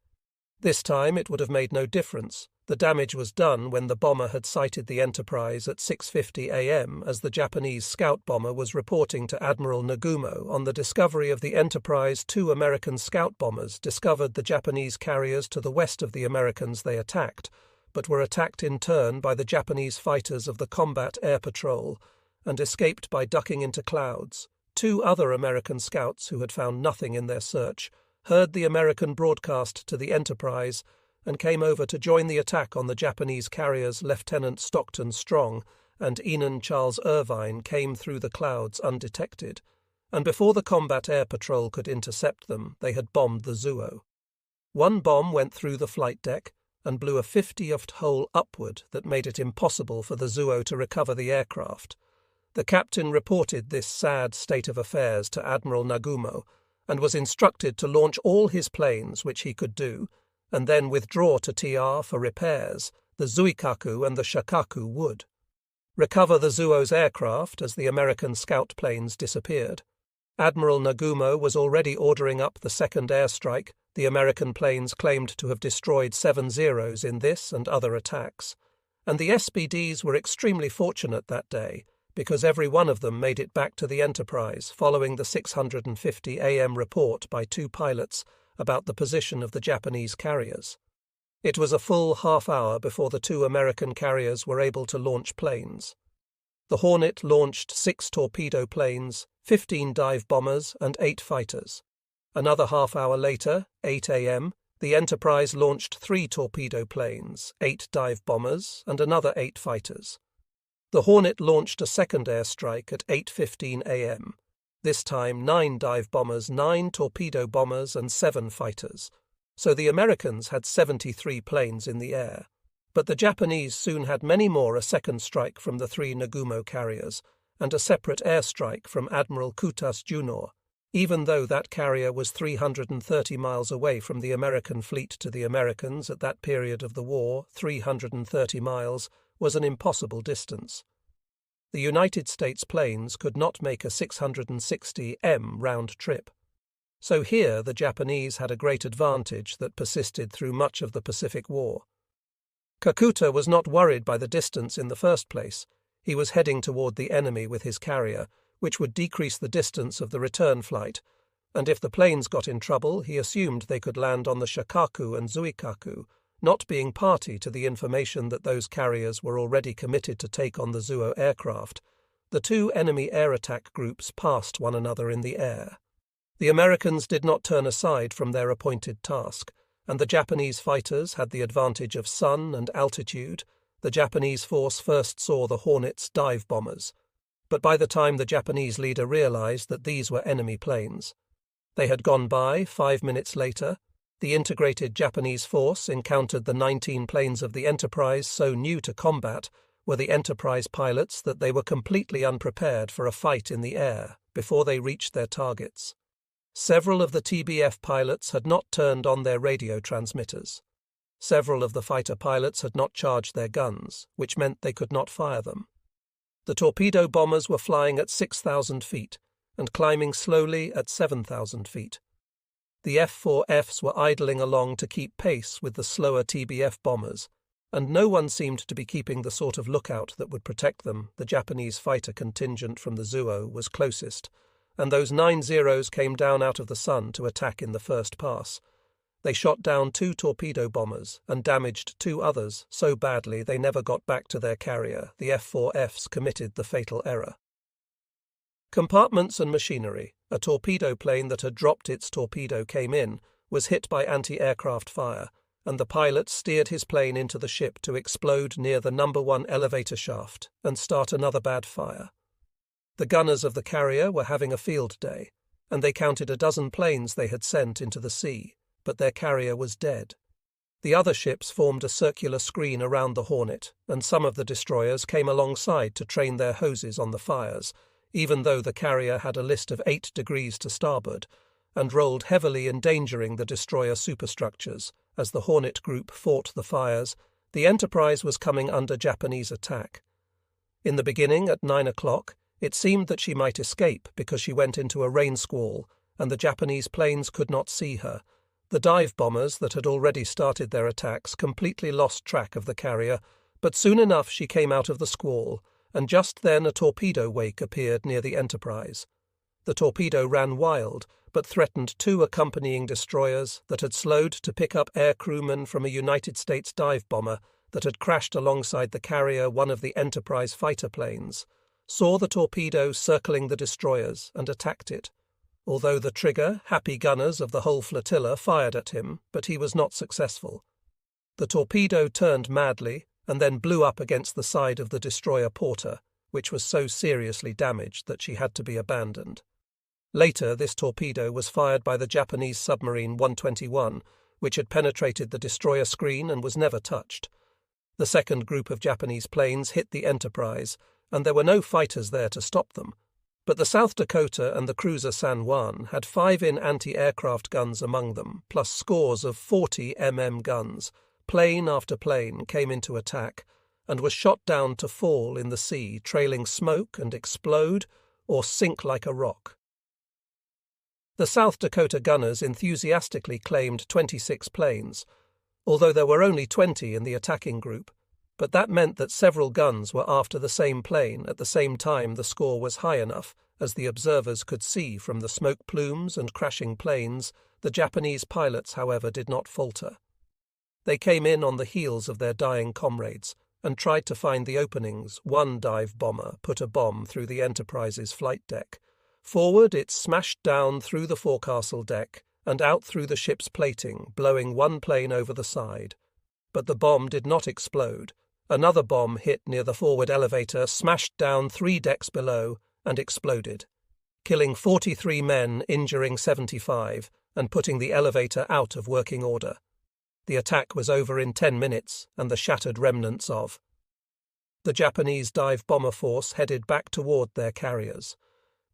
This time it would have made no difference. The damage was done when the bomber had sighted the Enterprise at 6:50 a.m. as the Japanese scout bomber was reporting to Admiral Nagumo. On the discovery of the Enterprise, 2 American scout bombers discovered the Japanese carriers to the west of the Americans they attacked, but were attacked in turn by the Japanese fighters of the Combat Air Patrol and escaped by ducking into clouds. 2 other American scouts, who had found nothing in their search, heard the American broadcast to the Enterprise and came over to join the attack on the Japanese carriers. Lieutenant Stockton Strong and Enan Charles Irvine came through the clouds undetected, and before the Combat Air Patrol could intercept them, they had bombed the Zuo. 1 bomb went through the flight deck, and blew a 50-yacht hole upward that made it impossible for the Zuo to recover the aircraft. The captain reported this sad state of affairs to Admiral Nagumo and was instructed to launch all his planes, which he could do, and then withdraw to TR for repairs. The Zuikaku and the Shakaku would recover the Zuo's aircraft as the American scout planes disappeared. Admiral Nagumo was already ordering up the second airstrike. The American planes claimed to have destroyed 7 Zeros in this and other attacks, and the SBDs were extremely fortunate that day because every one of them made it back to the Enterprise following the 6:50 a.m. report by 2 pilots about the position of the Japanese carriers. It was a full half-hour before the 2 American carriers were able to launch planes. The Hornet launched 6 torpedo planes, 15 dive bombers, and 8 fighters. Another half-hour later, 8 a.m., the Enterprise launched 3 torpedo planes, 8 dive bombers, and another 8 fighters. The Hornet launched a second airstrike at 8:15 a.m., this time 9 dive bombers, 9 torpedo bombers, and 7 fighters. So the Americans had 73 planes in the air. But the Japanese soon had many more: a second strike from the 3 Nagumo carriers, and a separate airstrike from Admiral Kutas Junor, even though that carrier was 330 miles away from the American fleet. To the Americans at that period of the war, 330 miles was an impossible distance. The United States planes could not make a 660 m round trip. So here the Japanese had a great advantage that persisted through much of the Pacific War. Kakuta was not worried by the distance in the first place. He was heading toward the enemy with his carrier, which would decrease the distance of the return flight, and if the planes got in trouble, he assumed they could land on the Shakaku and Zuikaku, not being party to the information that those carriers were already committed to take on the Zuo aircraft. The 2 enemy air attack groups passed one another in the air. The Americans did not turn aside from their appointed task, and the Japanese fighters had the advantage of sun and altitude. The Japanese force first saw the Hornet's dive bombers, but by the time the Japanese leader realized that these were enemy planes, they had gone by. 5 minutes later, the integrated Japanese force encountered the 19 planes of the Enterprise. So new to combat were the Enterprise pilots that they were completely unprepared for a fight in the air before they reached their targets. Several of the TBF pilots had not turned on their radio transmitters. Several of the fighter pilots had not charged their guns, which meant they could not fire them. The torpedo bombers were flying at 6,000 feet and climbing slowly at 7,000 feet. The F-4Fs were idling along to keep pace with the slower TBF bombers, and no one seemed to be keeping the sort of lookout that would protect them. The Japanese fighter contingent from the Zuo was closest, and those 9 Zeros came down out of the sun to attack in the first pass. They shot down 2 torpedo bombers and damaged 2 others so badly they never got back to their carrier. The F-4Fs committed the fatal error. Compartments and machinery. A torpedo plane that had dropped its torpedo came in, was hit by anti-aircraft fire, and the pilot steered his plane into the ship to explode near the No. 1 elevator shaft and start another bad fire. The gunners of the carrier were having a field day, and they counted a dozen planes they had sent into the sea, but their carrier was dead. The other ships formed a circular screen around the Hornet, and some of the destroyers came alongside to train their hoses on the fires, even though the carrier had a list of 8 degrees to starboard, and rolled heavily, endangering the destroyer superstructures. As the Hornet group fought the fires, the Enterprise was coming under Japanese attack. In the beginning, at 9 o'clock, it seemed that she might escape because she went into a rain squall, and the Japanese planes could not see her. The dive bombers that had already started their attacks completely lost track of the carrier, but soon enough she came out of the squall, and just then a torpedo wake appeared near the Enterprise. The torpedo ran wild, but threatened 2 accompanying destroyers that had slowed to pick up air crewmen from a United States dive bomber that had crashed alongside the carrier. One of the Enterprise fighter planes saw the torpedo circling the destroyers and attacked it. Although the trigger, happy gunners of the whole flotilla fired at him, but he was not successful. The torpedo turned madly and then blew up against the side of the destroyer Porter, which was so seriously damaged that she had to be abandoned. Later, this torpedo was fired by the Japanese submarine 121, which had penetrated the destroyer screen and was never touched. The second group of Japanese planes hit the Enterprise, and there were no fighters there to stop them. But the South Dakota and the cruiser San Juan had 5-in anti-aircraft guns among them, plus scores of 40 guns. Plane after plane came into attack, and was shot down to fall in the sea, trailing smoke and explode or sink like a rock. The South Dakota gunners enthusiastically claimed 26 planes, although there were only 20 in the attacking group, but that meant that several guns were after the same plane at the same time the score was high enough, as the observers could see from the smoke plumes and crashing planes. The Japanese pilots, however, did not falter. They came in on the heels of their dying comrades and tried to find the openings. One dive bomber put a bomb through the Enterprise's flight deck. Forward, it smashed down through the forecastle deck and out through the ship's plating, blowing one plane over the side. But the bomb did not explode. Another bomb hit near the forward elevator, smashed down 3 decks below, and exploded, killing 43 men, injuring 75, and putting the elevator out of working order. The attack was over in 10 minutes, and the shattered remnants of. The Japanese dive bomber force headed back toward their carriers.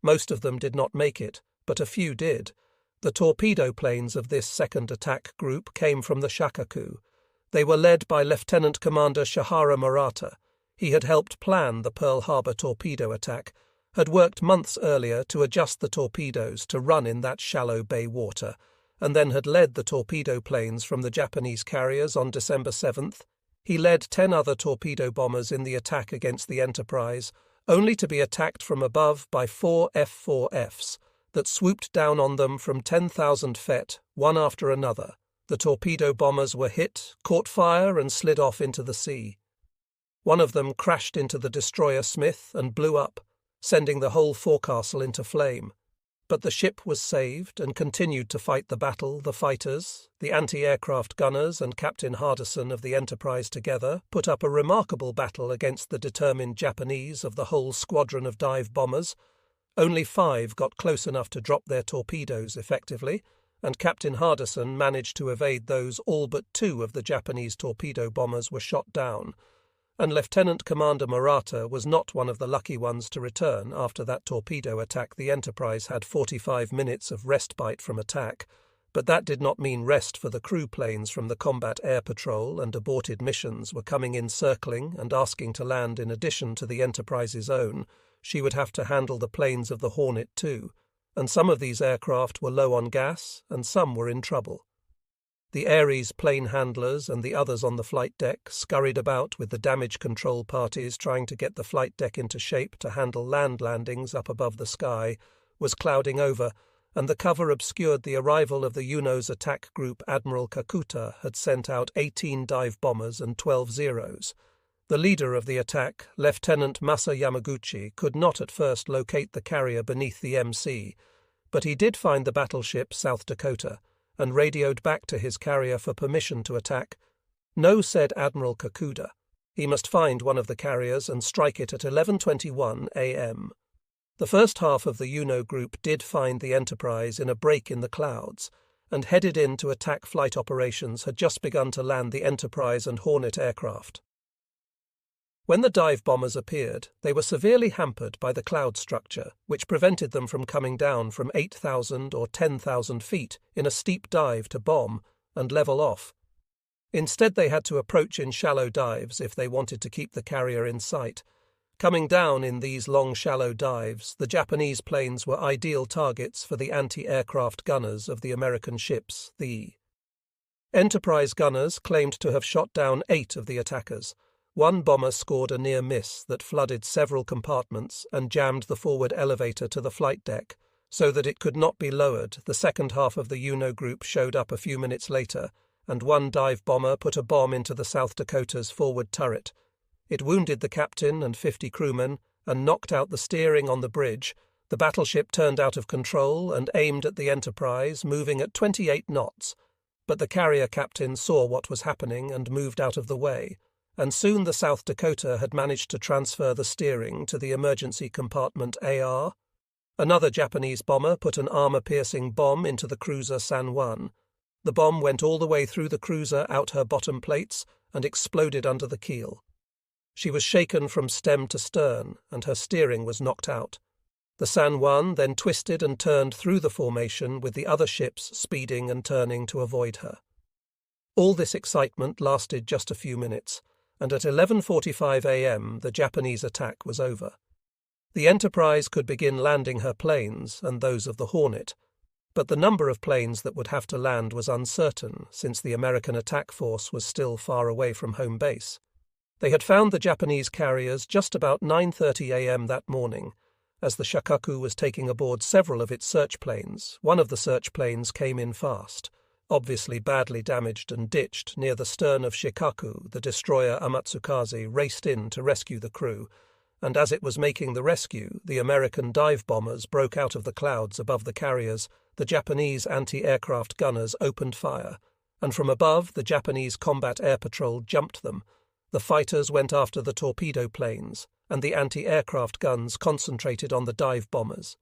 Most of them did not make it, but a few did. The torpedo planes of this second attack group came from the Shakaku. They were led by Lieutenant Commander Shihara Murata. He had helped plan the Pearl Harbor torpedo attack, had worked months earlier to adjust the torpedoes to run in that shallow bay water, and then had led the torpedo planes from the Japanese carriers on December 7th. He led 10 other torpedo bombers in the attack against the Enterprise, only to be attacked from above by 4 F-4Fs that swooped down on them from 10,000 feet, one after another. The torpedo bombers were hit, caught fire, and slid off into the sea. One of them crashed into the destroyer Smith and blew up, sending the whole forecastle into flame. But the ship was saved and continued to fight the battle. The fighters, the anti-aircraft gunners and Captain Hardison of the Enterprise together, put up a remarkable battle against the determined Japanese of the whole squadron of dive bombers. Only 5 got close enough to drop their torpedoes effectively, and Captain Hardison managed to evade those. All but 2 of the Japanese torpedo bombers were shot down, and Lieutenant Commander Murata was not one of the lucky ones to return after that torpedo attack. The Enterprise had 45 minutes of respite from attack, but that did not mean rest for the crew. Planes from the Combat Air Patrol and aborted missions were coming in, circling and asking to land. In addition to the Enterprise's own, she would have to handle the planes of the Hornet too, and some of these aircraft were low on gas and some were in trouble. The Ares plane handlers and the others on the flight deck scurried about with the damage control parties trying to get the flight deck into shape to handle land landings up above. The sky was clouding over, and the cover obscured the arrival of the Uno's attack group. Admiral Kakuta had sent out 18 dive bombers and 12 Zeros. The leader of the attack, Lieutenant Masa Yamaguchi, could not at first locate the carrier beneath the MC, but he did find the battleship South Dakota, and radioed back to his carrier for permission to attack. No, said Admiral Kakuta. He must find one of the carriers and strike it at 11:21 a.m. The first half of the Uno group did find the Enterprise in a break in the clouds, and headed in to attack. Flight operations had just begun to land the Enterprise and Hornet aircraft. When the dive bombers appeared, they were severely hampered by the cloud structure, which prevented them from coming down from 8,000 or 10,000 feet in a steep dive to bomb and level off. Instead, they had to approach in shallow dives if they wanted to keep the carrier in sight. Coming down in these long, shallow dives, the Japanese planes were ideal targets for the anti-aircraft gunners of the American ships. The Enterprise gunners claimed to have shot down 8 of the attackers. One bomber scored a near miss that flooded several compartments and jammed the forward elevator to the flight deck, so that it could not be lowered. The second half of the Uno group showed up a few minutes later, and one dive bomber put a bomb into the South Dakota's forward turret. It wounded the captain and 50 crewmen and knocked out the steering on the bridge. The battleship turned out of control and aimed at the Enterprise, moving at 28 knots. But the carrier captain saw what was happening and moved out of the way, and soon the South Dakota had managed to transfer the steering to the emergency compartment AR. Another Japanese bomber put an armor-piercing bomb into the cruiser San Juan. The bomb went all the way through the cruiser out her bottom plates and exploded under the keel. She was shaken from stem to stern, and her steering was knocked out. The San Juan then twisted and turned through the formation with the other ships speeding and turning to avoid her. All this excitement lasted just a few minutes, and at 11:45 a.m. the Japanese attack was over. The Enterprise could begin landing her planes and those of the Hornet, but the number of planes that would have to land was uncertain since the American attack force was still far away from home base. They had found the Japanese carriers just about 9:30 a.m. that morning. As the Shikaku was taking aboard several of its search planes, one of the search planes came in fast, obviously badly damaged and ditched near the stern of Shikaku. The destroyer Amatsukaze raced in to rescue the crew, and as it was making the rescue, the American dive bombers broke out of the clouds above the carriers. The Japanese anti-aircraft gunners opened fire, and from above the Japanese combat air patrol jumped them. The fighters went after the torpedo planes, and the anti-aircraft guns concentrated on the dive bombers.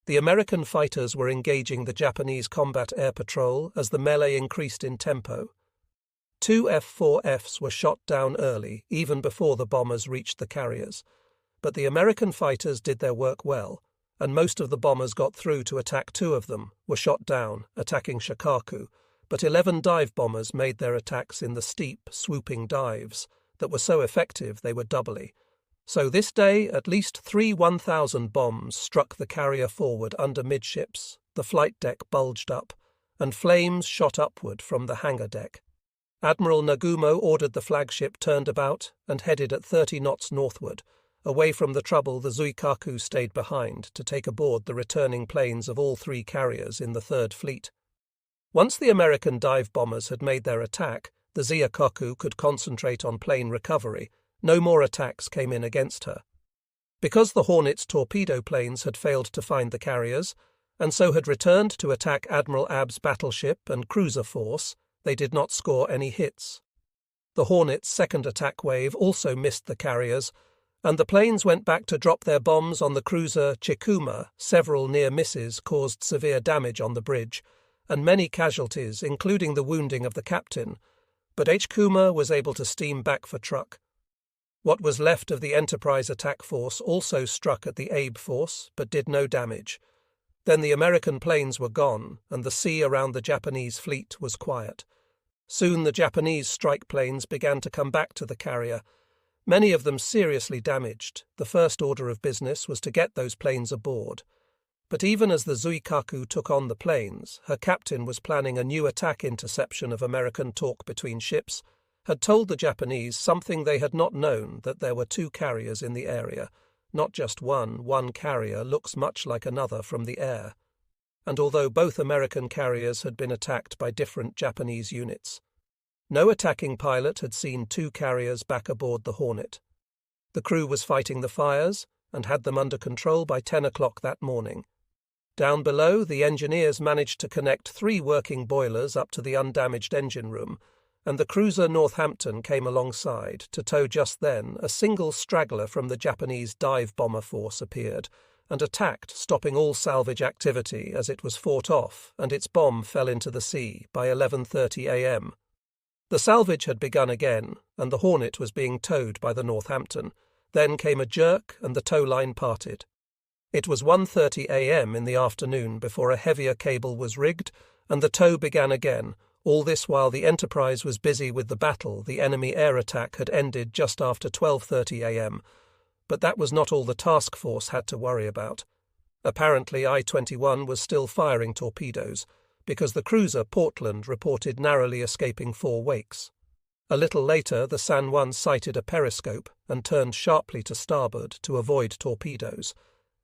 The American fighters were engaging the Japanese combat air patrol as the melee increased in tempo. 2 F-4Fs were shot down early, even before the bombers reached the carriers, but the American fighters did their work well, and most of the bombers got through to attack. 2 of them were shot down, attacking Shikaku, but 11 dive bombers made their attacks in the steep, swooping dives that were so effective they were doubly. So this day, at least 3 1,000 bombs struck the carrier forward under midships, the flight deck bulged up, and flames shot upward from the hangar deck. Admiral Nagumo ordered the flagship turned about and headed at 30 knots northward. Away from the trouble, the Zuikaku stayed behind to take aboard the returning planes of all 3 carriers in the Third Fleet. Once the American dive bombers had made their attack, the Zuikaku could concentrate on plane recovery. No more attacks came in against her. Because the Hornet's torpedo planes had failed to find the carriers, and so had returned to attack Admiral Abb's battleship and cruiser force, they did not score any hits. The Hornet's second attack wave also missed the carriers, and the planes went back to drop their bombs on the cruiser Chikuma. Several near misses caused severe damage on the bridge, and many casualties, including the wounding of the captain, but Chikuma was able to steam back for Truk. What was left of the Enterprise attack force also struck at the Abe force, but did no damage. Then the American planes were gone, and the sea around the Japanese fleet was quiet. Soon the Japanese strike planes began to come back to the carrier, many of them seriously damaged. The first order of business was to get those planes aboard. But even as the Zuikaku took on the planes, her captain was planning a new attack interception of American talk between ships, had told the Japanese something they had not known, that there were 2 carriers in the area, not just one. One carrier looks much like another from the air. And although both American carriers had been attacked by different Japanese units, no attacking pilot had seen 2 carriers back aboard the Hornet. The crew was fighting the fires and had them under control by 10 o'clock that morning. Down below, the engineers managed to connect 3 working boilers up to the undamaged engine room, and the cruiser Northampton came alongside. To tow just then, a single straggler from the Japanese dive bomber force appeared and attacked, stopping all salvage activity as it was fought off, and its bomb fell into the sea by 11:30 a.m. The salvage had begun again, and the Hornet was being towed by the Northampton. Then came a jerk, and the tow line parted. It was 1:30 a.m. in the afternoon before a heavier cable was rigged, and the tow began again. All this while the Enterprise was busy with the battle. The enemy air attack had ended just after 12:30 a.m., but that was not all the task force had to worry about. Apparently I-21 was still firing torpedoes, because the cruiser Portland reported narrowly escaping 4 wakes. A little later the San Juan sighted a periscope and turned sharply to starboard to avoid torpedoes.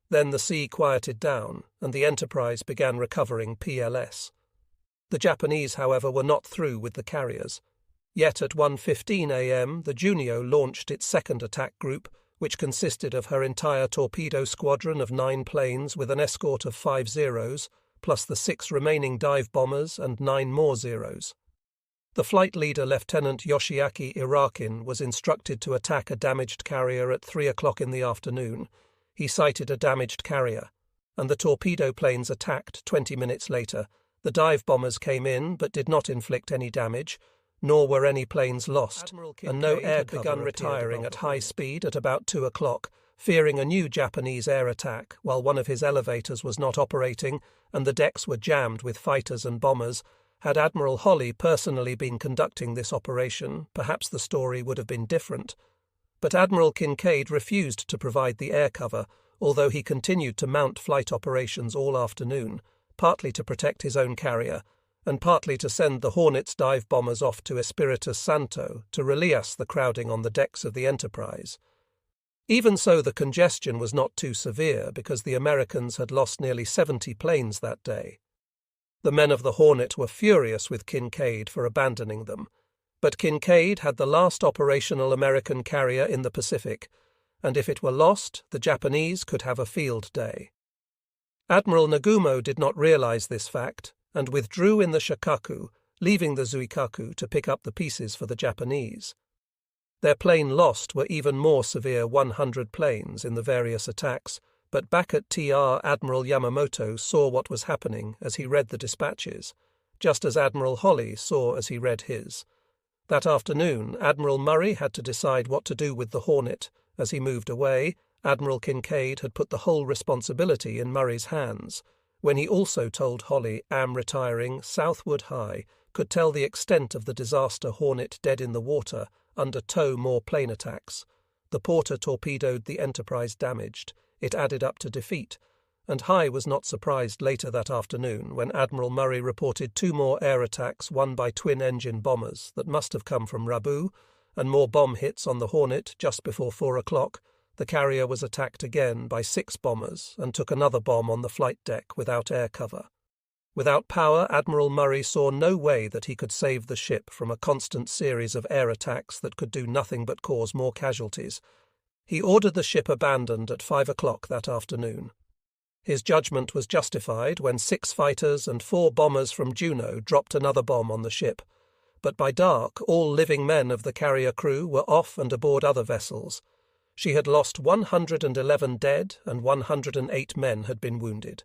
Then the sea quieted down, and the Enterprise began recovering PLS. The Japanese, however, were not through with the carriers. Yet at 1:15 a.m. the Junio launched its second attack group, which consisted of her entire torpedo squadron of 9 planes with an escort of 5 Zeros, plus the 6 remaining dive bombers and 9 more Zeros. The flight leader, Lieutenant Yoshiaki Irakin, was instructed to attack a damaged carrier at 3 o'clock in the afternoon. He sighted a damaged carrier, and the torpedo planes attacked 20 minutes later. The dive bombers came in but did not inflict any damage, nor were any planes lost, and no air cover begun retiring at high speed at about 2 o'clock, fearing a new Japanese air attack while one of his elevators was not operating and the decks were jammed with fighters and bombers. Had Admiral Holly personally been conducting this operation, perhaps the story would have been different. But Admiral Kinkaid refused to provide the air cover, although he continued to mount flight operations all afternoon, partly to protect his own carrier, and partly to send the Hornets dive bombers off to Espiritu Santo to relieve the crowding on the decks of the Enterprise. Even so, the congestion was not too severe because the Americans had lost nearly 70 planes that day. The men of the Hornet were furious with Kinkaid for abandoning them, but Kinkaid had the last operational American carrier in the Pacific, and if it were lost, the Japanese could have a field day. Admiral Nagumo did not realize this fact and withdrew in the Shikaku, leaving the Zuikaku to pick up the pieces for the Japanese. Their plane lost were even more severe 100 planes in the various attacks, but back at TR, Admiral Yamamoto saw what was happening as he read the dispatches, just as Admiral Holly saw as he read his. That afternoon, Admiral Murray had to decide what to do with the Hornet. As he moved away, Admiral Kinkaid had put the whole responsibility in Murray's hands, when he also told Holly Am retiring southward high could tell the extent of the disaster Hornet dead in the water under tow more plane attacks. The Porter torpedoed the Enterprise damaged. It added up to defeat, and High was not surprised later that afternoon when Admiral Murray reported 2 more air attacks won by twin-engine bombers that must have come from Rabu, and more bomb hits on the Hornet just before 4 o'clock. The carrier was attacked again by 6 bombers and took another bomb on the flight deck without air cover. Without power, Admiral Murray saw no way that he could save the ship from a constant series of air attacks that could do nothing but cause more casualties. He ordered the ship abandoned at 5 o'clock that afternoon. His judgment was justified when 6 fighters and 4 bombers from Juneau dropped another bomb on the ship. But by dark, all living men of the carrier crew were off and aboard other vessels. She had lost 111 dead and 108 men had been wounded.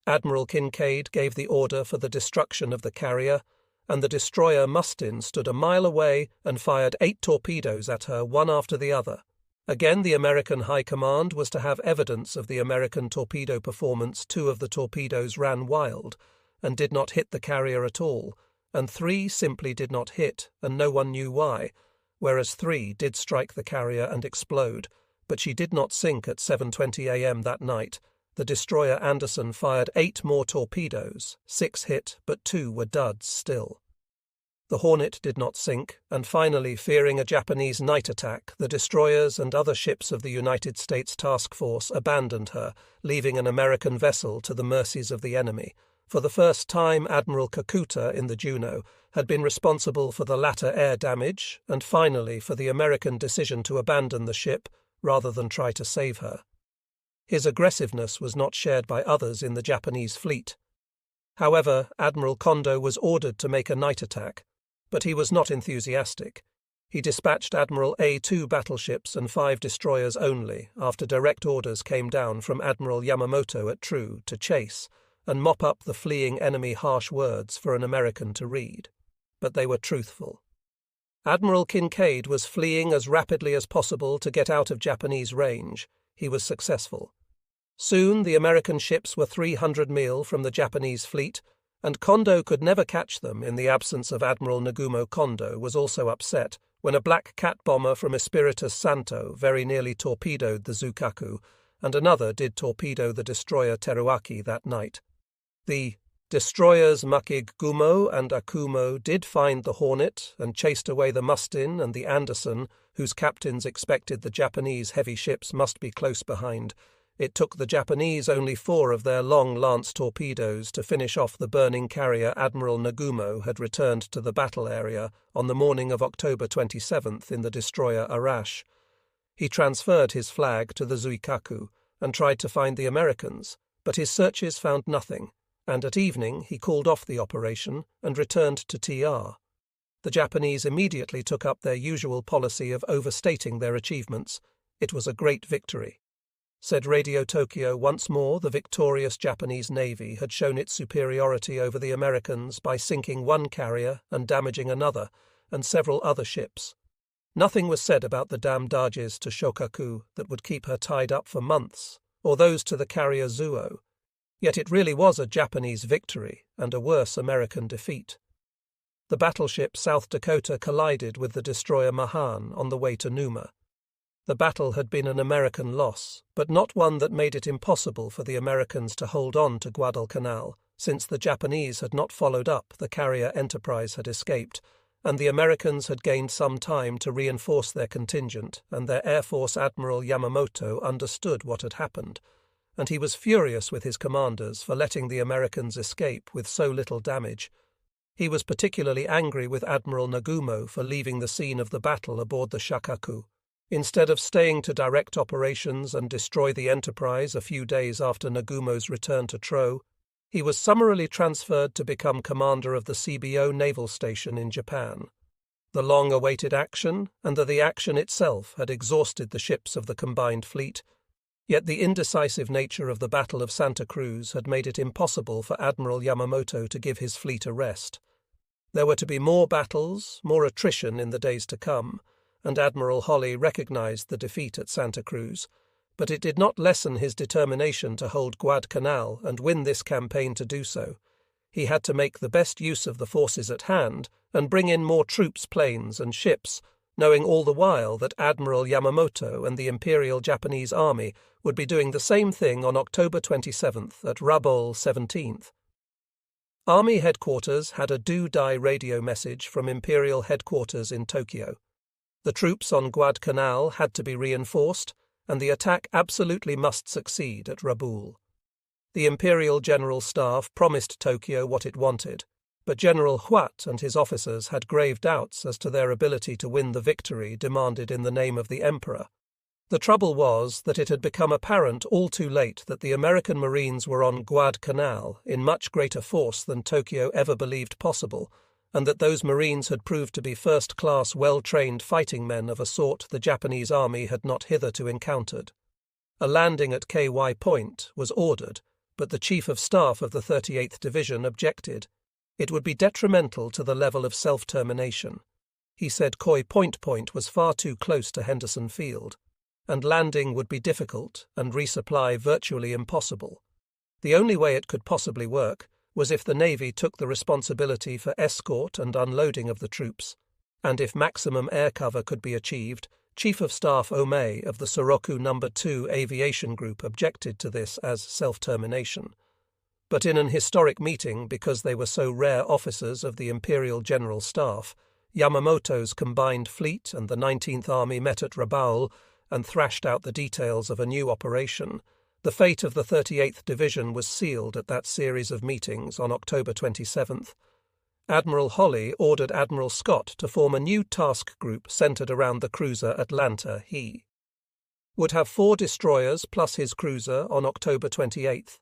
Admiral Kinkaid gave the order for the destruction of the carrier, and the destroyer Mustin stood a mile away and fired 8 torpedoes at her, one after the other. Again, the American High Command was to have evidence of the American torpedo performance. 2 of the torpedoes ran wild and did not hit the carrier at all, and 3 simply did not hit, and no one knew why, whereas 3 did strike the carrier and explode, but she did not sink at 7:20 a.m. that night. The destroyer Anderson fired 8 more torpedoes, 6 hit, but 2 were duds still. The Hornet did not sink, and finally, fearing a Japanese night attack, the destroyers and other ships of the United States Task Force abandoned her, leaving an American vessel to the mercies of the enemy. For the first time, Admiral Kakuta in the Juneau had been responsible for the latter air damage, and finally for the American decision to abandon the ship rather than try to save her. His aggressiveness was not shared by others in the Japanese fleet. However, Admiral Kondo was ordered to make a night attack, but he was not enthusiastic. He dispatched Admiral A2 battleships and 5 destroyers only after direct orders came down from Admiral Yamamoto at True to chase and mop up the fleeing enemy harsh words for an American to read. But they were truthful. Admiral Kinkaid was fleeing as rapidly as possible to get out of Japanese range. He was successful. Soon the American ships were 300 mil from the Japanese fleet, and Kondo could never catch them in the absence of Admiral Nagumo. Kondo was also upset when a Black Cat bomber from Espiritu Santo very nearly torpedoed the Zuikaku, and another did torpedo the destroyer Teruaki that night. The destroyers Makig Gumo and Akumo did find the Hornet and chased away the Mustin and the Anderson, whose captains expected the Japanese heavy ships must be close behind. It took the Japanese only 4 of their long lance torpedoes to finish off the burning carrier Admiral Nagumo had returned to the battle area on the morning of October 27th in the destroyer Arash. He transferred his flag to the Zuikaku and tried to find the Americans, but his searches found nothing, and at evening he called off the operation and returned to TR. The Japanese immediately took up their usual policy of overstating their achievements. It was a great victory. said Radio Tokyo. Once more the victorious Japanese Navy had shown its superiority over the Americans by sinking one carrier and damaging another, and several other ships. Nothing was said about the damages to Shokaku that would keep her tied up for months, or those to the carrier Zuo. Yet it really was a Japanese victory and a worse American defeat. The battleship South Dakota collided with the destroyer Mahan on the way to Numa. The battle had been an American loss, but not one that made it impossible for the Americans to hold on to Guadalcanal, since the Japanese had not followed up the carrier Enterprise had escaped, and the Americans had gained some time to reinforce their contingent, and their Air Force Admiral Yamamoto understood what had happened, and he was furious with his commanders for letting the Americans escape with so little damage. He was particularly angry with Admiral Nagumo for leaving the scene of the battle aboard the Shakaku. Instead of staying to direct operations and destroy the Enterprise a few days after Nagumo's return to Tro, he was summarily transferred to become commander of the CBO naval station in Japan. The long-awaited action, and the action itself, had exhausted the ships of the combined fleet, yet the indecisive nature of the Battle of Santa Cruz had made it impossible for Admiral Yamamoto to give his fleet a rest. There were to be more battles, more attrition in the days to come, and Admiral Holly recognized the defeat at Santa Cruz, but it did not lessen his determination to hold Guadalcanal and win this campaign. To do so, he had to make the best use of the forces at hand and bring in more troops, planes, and ships, knowing all the while that Admiral Yamamoto and the Imperial Japanese Army would be doing the same thing on October 27th at Rabaul 17th. Army headquarters had a do-die radio message from Imperial headquarters in Tokyo. The troops on Guadalcanal had to be reinforced, and the attack absolutely must succeed at Rabaul. The Imperial General Staff promised Tokyo what it wanted, but General Huat and his officers had grave doubts as to their ability to win the victory demanded in the name of the Emperor. The trouble was that it had become apparent all too late that the American Marines were on Guadalcanal in much greater force than Tokyo ever believed possible, and that those Marines had proved to be first-class, well-trained fighting men of a sort the Japanese army had not hitherto encountered. A landing at KY Point was ordered, but the Chief of Staff of the 38th Division objected. It would be detrimental to the level of self-termination. He said Koi Point was far too close to Henderson Field, and landing would be difficult and resupply virtually impossible. The only way it could possibly work was if the Navy took the responsibility for escort and unloading of the troops, and if maximum air cover could be achieved. Chief of Staff Omei of the Soroku No. 2 Aviation Group objected to this as self-termination. But in an historic meeting, because they were so rare officers of the Imperial General Staff, Yamamoto's combined fleet and the 19th Army met at Rabaul and thrashed out the details of a new operation. The fate of the 38th Division was sealed at that series of meetings on October 27th. Admiral Holly ordered Admiral Scott to form a new task group centered around the cruiser Atlanta. He would have 4 destroyers plus his cruiser on October 28th.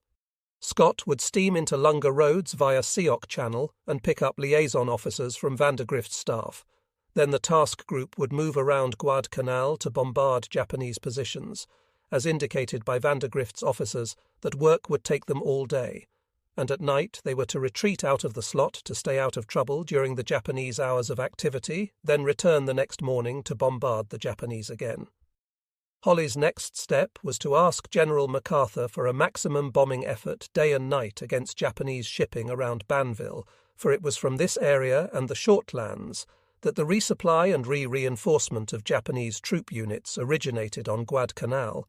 Scott would steam into Lunga Roads via Seok Channel and pick up liaison officers from Vandergrift's staff. Then the task group would move around Guadalcanal to bombard Japanese positions, as indicated by Vandergrift's officers that work would take them all day, and at night they were to retreat out of the slot to stay out of trouble during the Japanese hours of activity, then return the next morning to bombard the Japanese again. Holly's next step was to ask General MacArthur for a maximum bombing effort day and night against Japanese shipping around Banville, for it was from this area and the Shortlands that the resupply and reinforcement of Japanese troop units originated on Guadalcanal.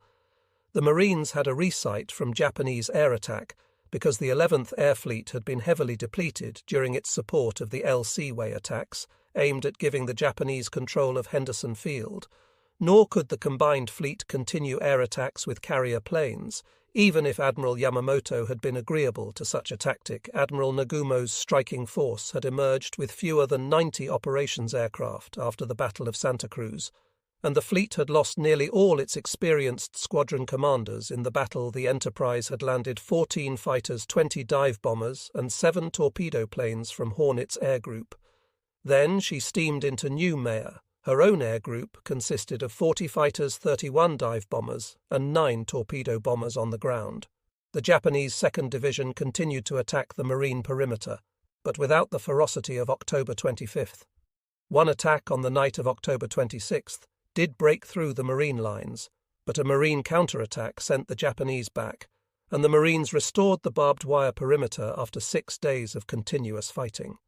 The Marines had a recite from Japanese air attack because the 11th Air Fleet had been heavily depleted during its support of the L Seaway attacks aimed at giving the Japanese control of Henderson Field, nor could the combined fleet continue air attacks with carrier planes. Even if Admiral Yamamoto had been agreeable to such a tactic, Admiral Nagumo's striking force had emerged with fewer than 90 operations aircraft after the Battle of Santa Cruz, and the fleet had lost nearly all its experienced squadron commanders. In the battle, the Enterprise had landed 14 fighters, 20 dive bombers, and 7 torpedo planes from Hornet's Air Group. Then she steamed into Noumea, Her own air group consisted of 40 fighters, 31 dive bombers, and 9 torpedo bombers on the ground. The Japanese 2nd Division continued to attack the marine perimeter, but without the ferocity of October 25th. One attack on the night of October 26th did break through the marine lines, but a marine counterattack sent the Japanese back, and the Marines restored the barbed wire perimeter after 6 days of continuous fighting.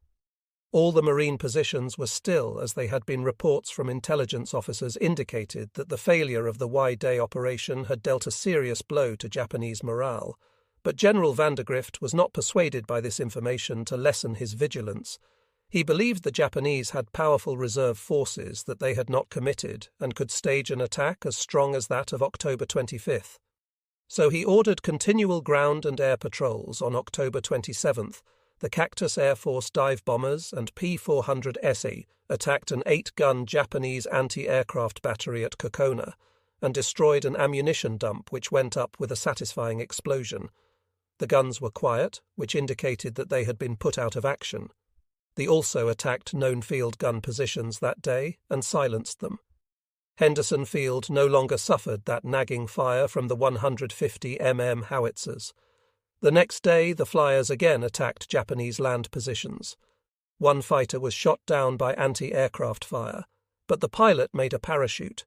All the marine positions were still, as they had been reports from intelligence officers indicated that the failure of the Y-Day operation had dealt a serious blow to Japanese morale, but General Vandergrift was not persuaded by this information to lessen his vigilance. He believed the Japanese had powerful reserve forces that they had not committed and could stage an attack as strong as that of October 25th. So he ordered continual ground and air patrols on October 27th. The Cactus Air Force dive bombers and P-400 Essie attacked an 8-gun Japanese anti-aircraft battery at Kokona and destroyed an ammunition dump which went up with a satisfying explosion. The guns were quiet, which indicated that they had been put out of action. They also attacked known field gun positions that day and silenced them. Henderson Field no longer suffered that nagging fire from the 150 mm howitzers. The next day, the flyers again attacked Japanese land positions. One fighter was shot down by anti-aircraft fire, but the pilot made a parachute.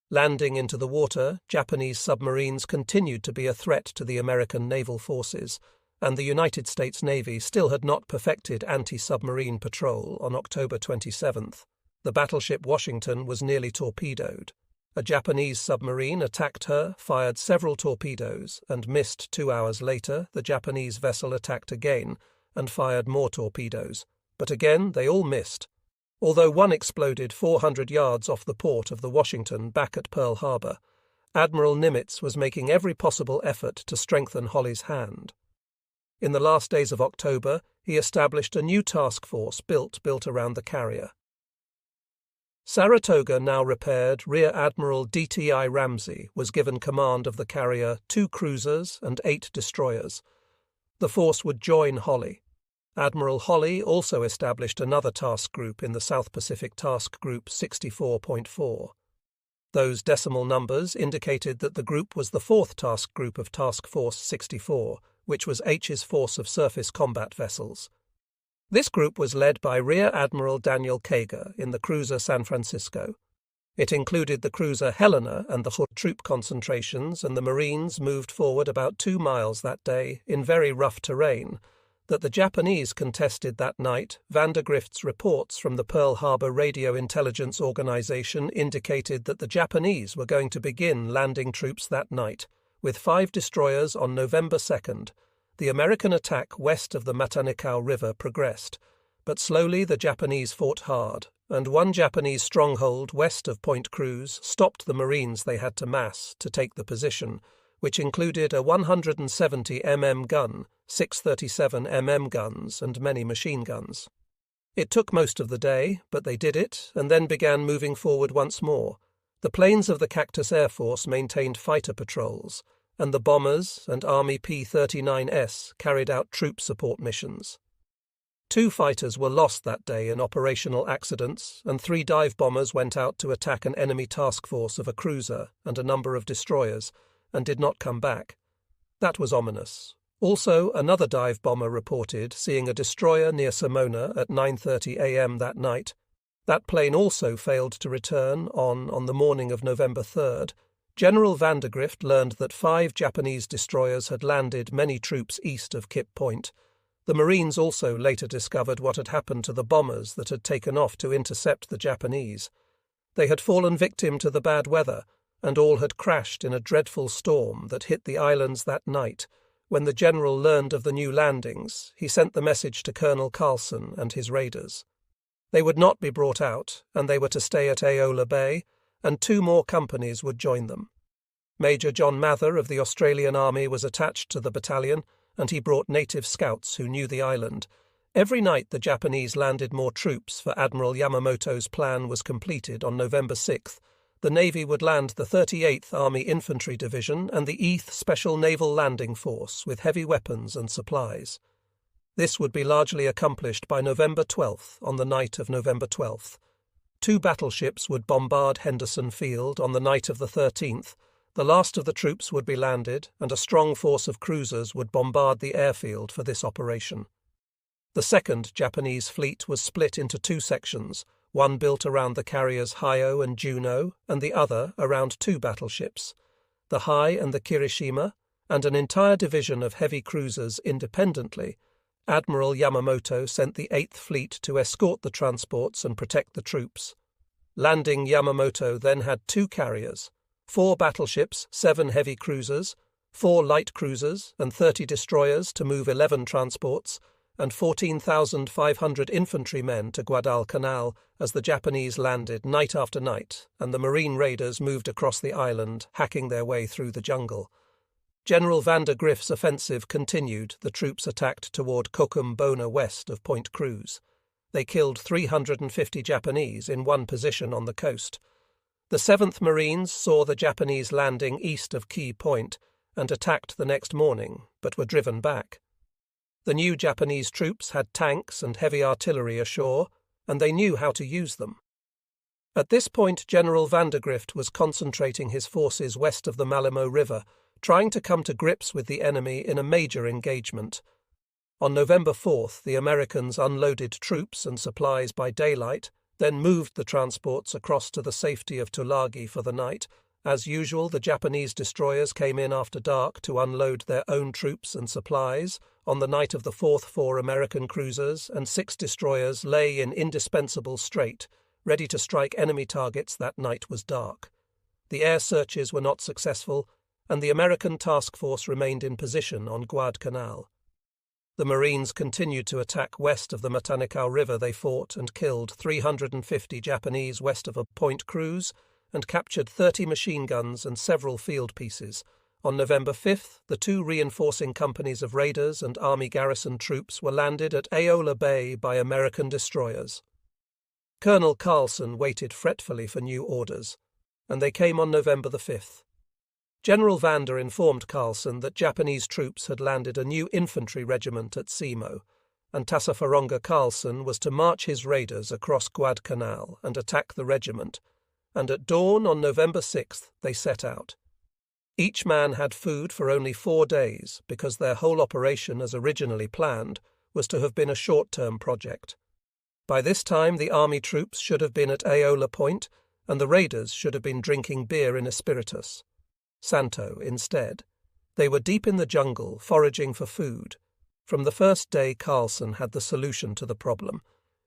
Landing into the water, Japanese submarines continued to be a threat to the American naval forces, and the United States Navy still had not perfected anti-submarine patrol on October 27th. The battleship Washington was nearly torpedoed. A Japanese submarine attacked her, fired several torpedoes, and missed. 2 hours later, the Japanese vessel attacked again and fired more torpedoes, but again they all missed. Although one exploded 400 yards off the port of the Washington back at Pearl Harbor, Admiral Nimitz was making every possible effort to strengthen Holly's hand. In the last days of October, he established a new task force built around the carrier. Saratoga now repaired, Rear Admiral D.T.I. Ramsey was given command of the carrier, 2 cruisers and 8 destroyers. The force would join Holly. Admiral Holly also established another task group in the South Pacific Task Group 64.4. Those decimal numbers indicated that the group was the 4th task group of Task Force 64, which was H's force of surface combat vessels. This group was led by Rear Admiral Daniel Kager in the cruiser San Francisco. It included the cruiser Helena and the Hood troop concentrations, and the Marines moved forward about 2 miles that day in very rough terrain. That the Japanese contested that night, Vandergrift's reports from the Pearl Harbor Radio Intelligence Organization indicated that the Japanese were going to begin landing troops that night, with 5 destroyers on November 2nd. The American attack west of the Matanikau River progressed, but slowly the Japanese fought hard, and one Japanese stronghold west of Point Cruz stopped the Marines they had to mass to take the position, which included a 170 mm gun, 6 37 mm guns, and many machine guns. It took most of the day, but they did it, and then began moving forward once more. The planes of the Cactus Air Force maintained fighter patrols, and the bombers and Army P-39S carried out troop support missions. 2 fighters were lost that day in operational accidents, and 3 dive bombers went out to attack an enemy task force of a cruiser and a number of destroyers, and did not come back. That was ominous. Also, another dive bomber reported seeing a destroyer near Simona at 9:30 a.m. that night. That plane also failed to return on the morning of November 3rd. General Vandergrift learned that 5 Japanese destroyers had landed many troops east of Kip Point. The Marines also later discovered what had happened to the bombers that had taken off to intercept the Japanese. They had fallen victim to the bad weather, and all had crashed in a dreadful storm that hit the islands that night. When the general learned of the new landings, he sent the message to Colonel Carlson and his raiders. They would not be brought out, and they were to stay at Aola Bay, and 2 more companies would join them. Major John Mather of the Australian Army was attached to the battalion, and he brought native scouts who knew the island. Every night the Japanese landed more troops, for Admiral Yamamoto's plan was completed on November 6th. The Navy would land the 38th Army Infantry Division and the 8th Special Naval Landing Force with heavy weapons and supplies. This would be largely accomplished by November 12th, on the night of November 12th. 2 battleships would bombard Henderson Field on the night of the 13th, the last of the troops would be landed, and a strong force of cruisers would bombard the airfield for this operation. The second Japanese fleet was split into 2 sections, one built around the carriers Hyo and Juno, and the other around 2 battleships, the Hai and the Kirishima, and an entire division of heavy cruisers independently. Admiral Yamamoto sent the 8th Fleet to escort the transports and protect the troops. Landing Yamamoto then had 2 carriers, 4 battleships, 7 heavy cruisers, 4 light cruisers, and 30 destroyers to move 11 transports, and 14,500 infantrymen to Guadalcanal as the Japanese landed night after night, and the Marine raiders moved across the island, hacking their way through the jungle. General Vandergrift's offensive continued. The troops attacked toward Kokum Bona west of Point Cruz. They killed 350 Japanese in one position on the coast. The 7th Marines saw the Japanese landing east of Key Point and attacked the next morning, but were driven back. The new Japanese troops had tanks and heavy artillery ashore, and they knew how to use them. At this point, General Vandergrift was concentrating his forces west of the Malimo River, trying to come to grips with the enemy in a major engagement. On November 4th, the Americans unloaded troops and supplies by daylight, then moved the transports across to the safety of Tulagi for the night. As usual, the Japanese destroyers came in after dark to unload their own troops and supplies. On the night of the 4th, 4 American cruisers and 6 destroyers lay in indispensable strait, ready to strike enemy targets. That night was dark. The air searches were not successful, and the American task force remained in position on Guadalcanal. The Marines continued to attack west of the Matanikau River. They fought and killed 350 Japanese west of Point Cruz and captured 30 machine guns and several field pieces. On November 5th, the 2 reinforcing companies of raiders and Army garrison troops were landed at Aola Bay by American destroyers. Colonel Carlson waited fretfully for new orders, and they came on November the 5th. General Vander informed Carlson that Japanese troops had landed a new infantry regiment at Simo, and Tassafaronga Carlson was to march his raiders across Guadalcanal and attack the regiment, and at dawn on November 6th they set out. Each man had food for only 4 days because their whole operation as originally planned was to have been a short-term project. By this time the army troops should have been at Aola Point, and the raiders should have been drinking beer in Espiritus. Santo, instead. They were deep in the jungle, foraging for food. From the first day, Carlson had the solution to the problem.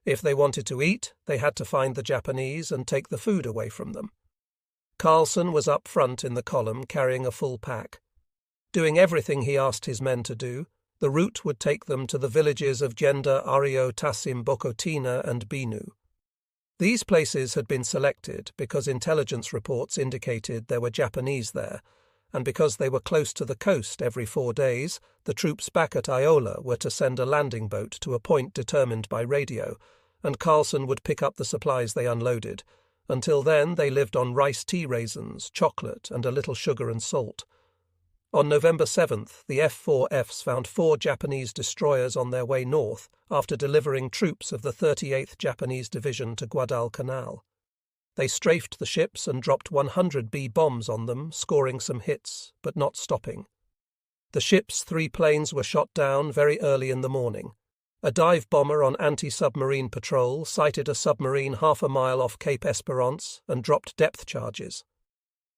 If they wanted to eat, they had to find the Japanese and take the food away from them. Carlson was up front in the column, carrying a full pack. Doing everything he asked his men to do, the route would take them to the villages of Genda, Ario, Tassim, Bokotina, and Binu. These places had been selected because intelligence reports indicated there were Japanese there, and because they were close to the coast every 4 days, the troops back at Aola were to send a landing boat to a point determined by radio, and Carlson would pick up the supplies they unloaded. Until then, they lived on rice tea raisins, chocolate, and a little sugar and salt. On November 7th, the F-4Fs found 4 Japanese destroyers on their way north after delivering troops of the 38th Japanese Division to Guadalcanal. They strafed the ships and dropped 100 B bombs on them, scoring some hits, but not stopping. The ship's 3 planes were shot down very early in the morning. A dive bomber on anti-submarine patrol sighted a submarine half a mile off Cape Esperance and dropped depth charges.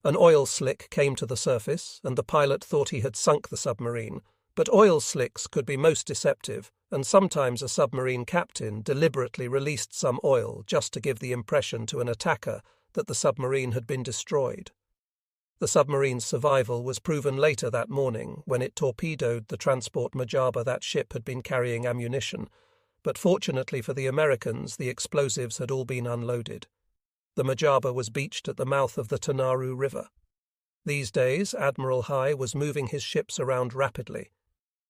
An oil slick came to the surface, and the pilot thought he had sunk the submarine, but oil slicks could be most deceptive, and sometimes a submarine captain deliberately released some oil just to give the impression to an attacker that the submarine had been destroyed. The submarine's survival was proven later that morning when it torpedoed the transport Majaba. That ship had been carrying ammunition, but fortunately for the Americans, the explosives had all been unloaded. The Majaba was beached at the mouth of the Tanaru River. These days, Admiral Hai was moving his ships around rapidly.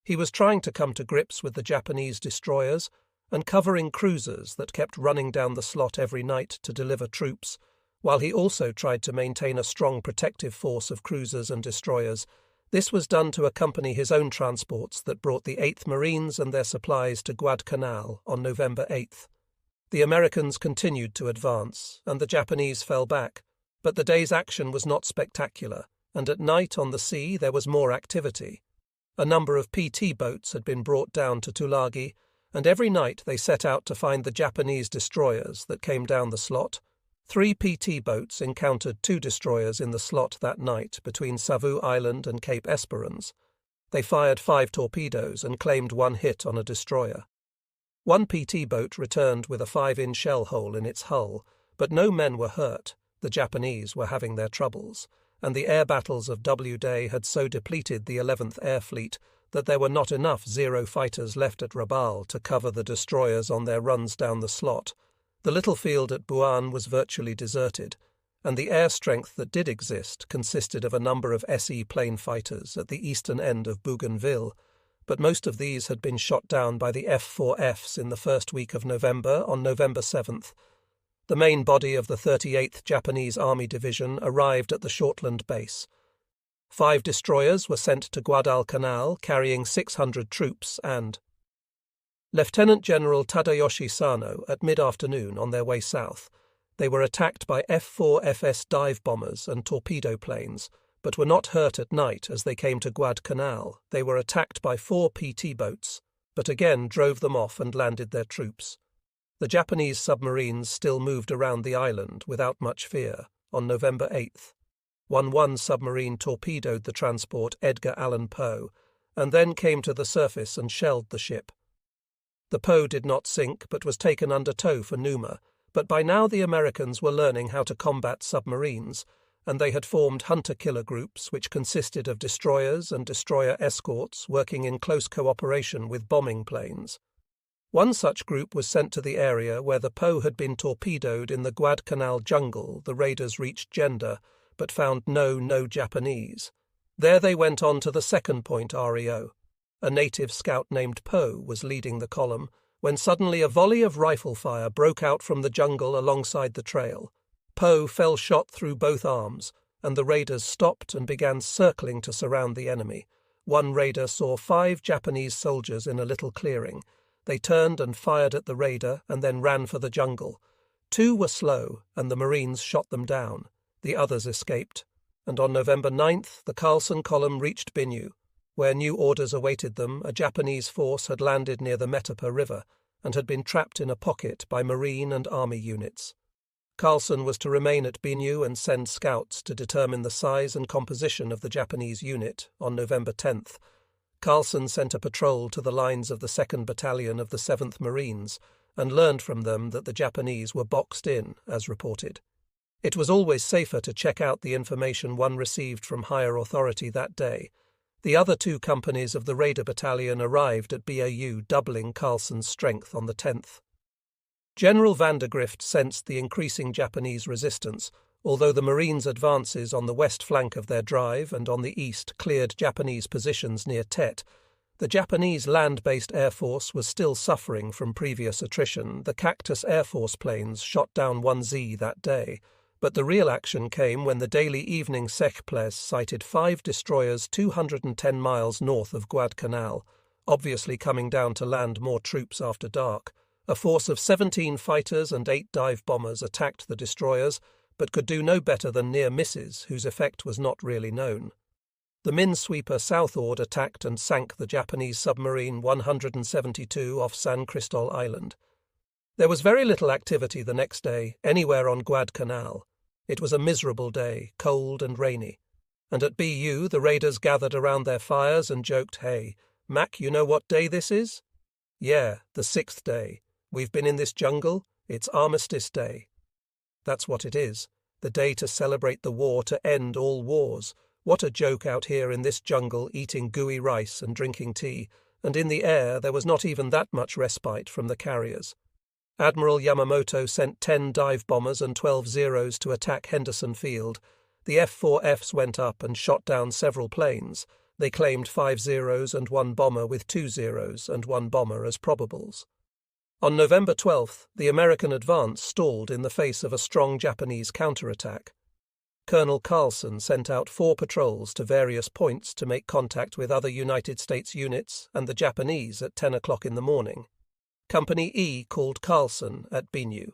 He was trying to come to grips with the Japanese destroyers and covering cruisers that kept running down the slot every night to deliver troops, while he also tried to maintain a strong protective force of cruisers and destroyers. This was done to accompany his own transports that brought the 8th Marines and their supplies to Guadalcanal on November 8th. The Americans continued to advance, and the Japanese fell back, but the day's action was not spectacular, and at night on the sea there was more activity. A number of PT boats had been brought down to Tulagi, and every night they set out to find the Japanese destroyers that came down the slot. 3 PT boats encountered 2 destroyers in the slot that night between Savu Island and Cape Esperance. They fired 5 torpedoes and claimed 1 hit on a destroyer. 1 PT boat returned with a 5-inch shell hole in its hull, but no men were hurt. The Japanese were having their troubles, and the air battles of W-Day had so depleted the 11th Air Fleet that there were not enough Zero fighters left at Rabaul to cover the destroyers on their runs down the slot. The little field at Buan was virtually deserted, and the air strength that did exist consisted of a number of SE plane fighters at the eastern end of Bougainville, but most of these had been shot down by the F-4Fs in the first week of November on November 7th. The main body of the 38th Japanese Army Division arrived at the Shortland base. 5 destroyers were sent to Guadalcanal carrying 600 troops and Lieutenant General Tadayoshi Sano at mid-afternoon on their way south. They were attacked by F-4FS dive bombers and torpedo planes, but were not hurt at night as they came to Guadalcanal. They were attacked by 4 PT boats, but again drove them off and landed their troops. The Japanese submarines still moved around the island without much fear. On November 8th, 1 submarine torpedoed the transport Edgar Allan Poe, and then came to the surface and shelled the ship. The Poe did not sink, but was taken under tow for Numa, but by now the Americans were learning how to combat submarines, and they had formed hunter-killer groups which consisted of destroyers and destroyer escorts working in close cooperation with bombing planes. One such group was sent to the area where the Poe had been torpedoed in the Guadalcanal jungle. The raiders reached Gender, but found no Japanese. There they went on to the second point REO. A native scout named Poe was leading the column, when suddenly a volley of rifle fire broke out from the jungle alongside the trail. Poe fell shot through both arms, and the raiders stopped and began circling to surround the enemy. One raider saw 5 Japanese soldiers in a little clearing. They turned and fired at the raider and then ran for the jungle. 2 were slow, and the Marines shot them down. The others escaped, and on November 9th the Carlson column reached Binyu. Where new orders awaited them, a Japanese force had landed near the Metapa River and had been trapped in a pocket by Marine and Army units. Carlson was to remain at Binyu and send scouts to determine the size and composition of the Japanese unit. On November 10th, Carlson sent a patrol to the lines of the 2nd Battalion of the 7th Marines and learned from them that the Japanese were boxed in, as reported. It was always safer to check out the information one received from higher authority that day. The other 2 companies of the Raider Battalion arrived at BAU, doubling Carlson's strength on the 10th. General Vandergrift sensed the increasing Japanese resistance, although the Marines' advances on the west flank of their drive and on the east cleared Japanese positions near Tet. The Japanese land-based Air Force was still suffering from previous attrition. The Cactus Air Force planes shot down 1Z that day, but the real action came when the daily evening Sechples sighted 5 destroyers 210 miles north of Guadalcanal, obviously coming down to land more troops after dark. A force of 17 fighters and 8 dive bombers attacked the destroyers, but could do no better than near misses, whose effect was not really known. The minesweeper Southord attacked and sank the Japanese submarine 172 off San Cristol Island. There was very little activity the next day anywhere on Guadalcanal. It was a miserable day, cold and rainy, and at BU the raiders gathered around their fires and joked, "Hey, Mac, you know what day this is?" "Yeah, the 6th day. We've been in this jungle. It's Armistice Day." That's what it is, the day to celebrate the war to end all wars. What a joke out here in this jungle, eating gooey rice and drinking tea, and in the air there was not even that much respite from the carriers. Admiral Yamamoto sent 10 dive bombers and 12 Zeros to attack Henderson Field. The F-4Fs went up and shot down several planes. They claimed 5 Zeros and 1 bomber with 2 Zeros and 1 bomber as probables. On November 12th, the American advance stalled in the face of a strong Japanese counterattack. Colonel Carlson sent out 4 patrols to various points to make contact with other United States units and the Japanese at 10 o'clock in the morning. Company E called Carlson at Binu.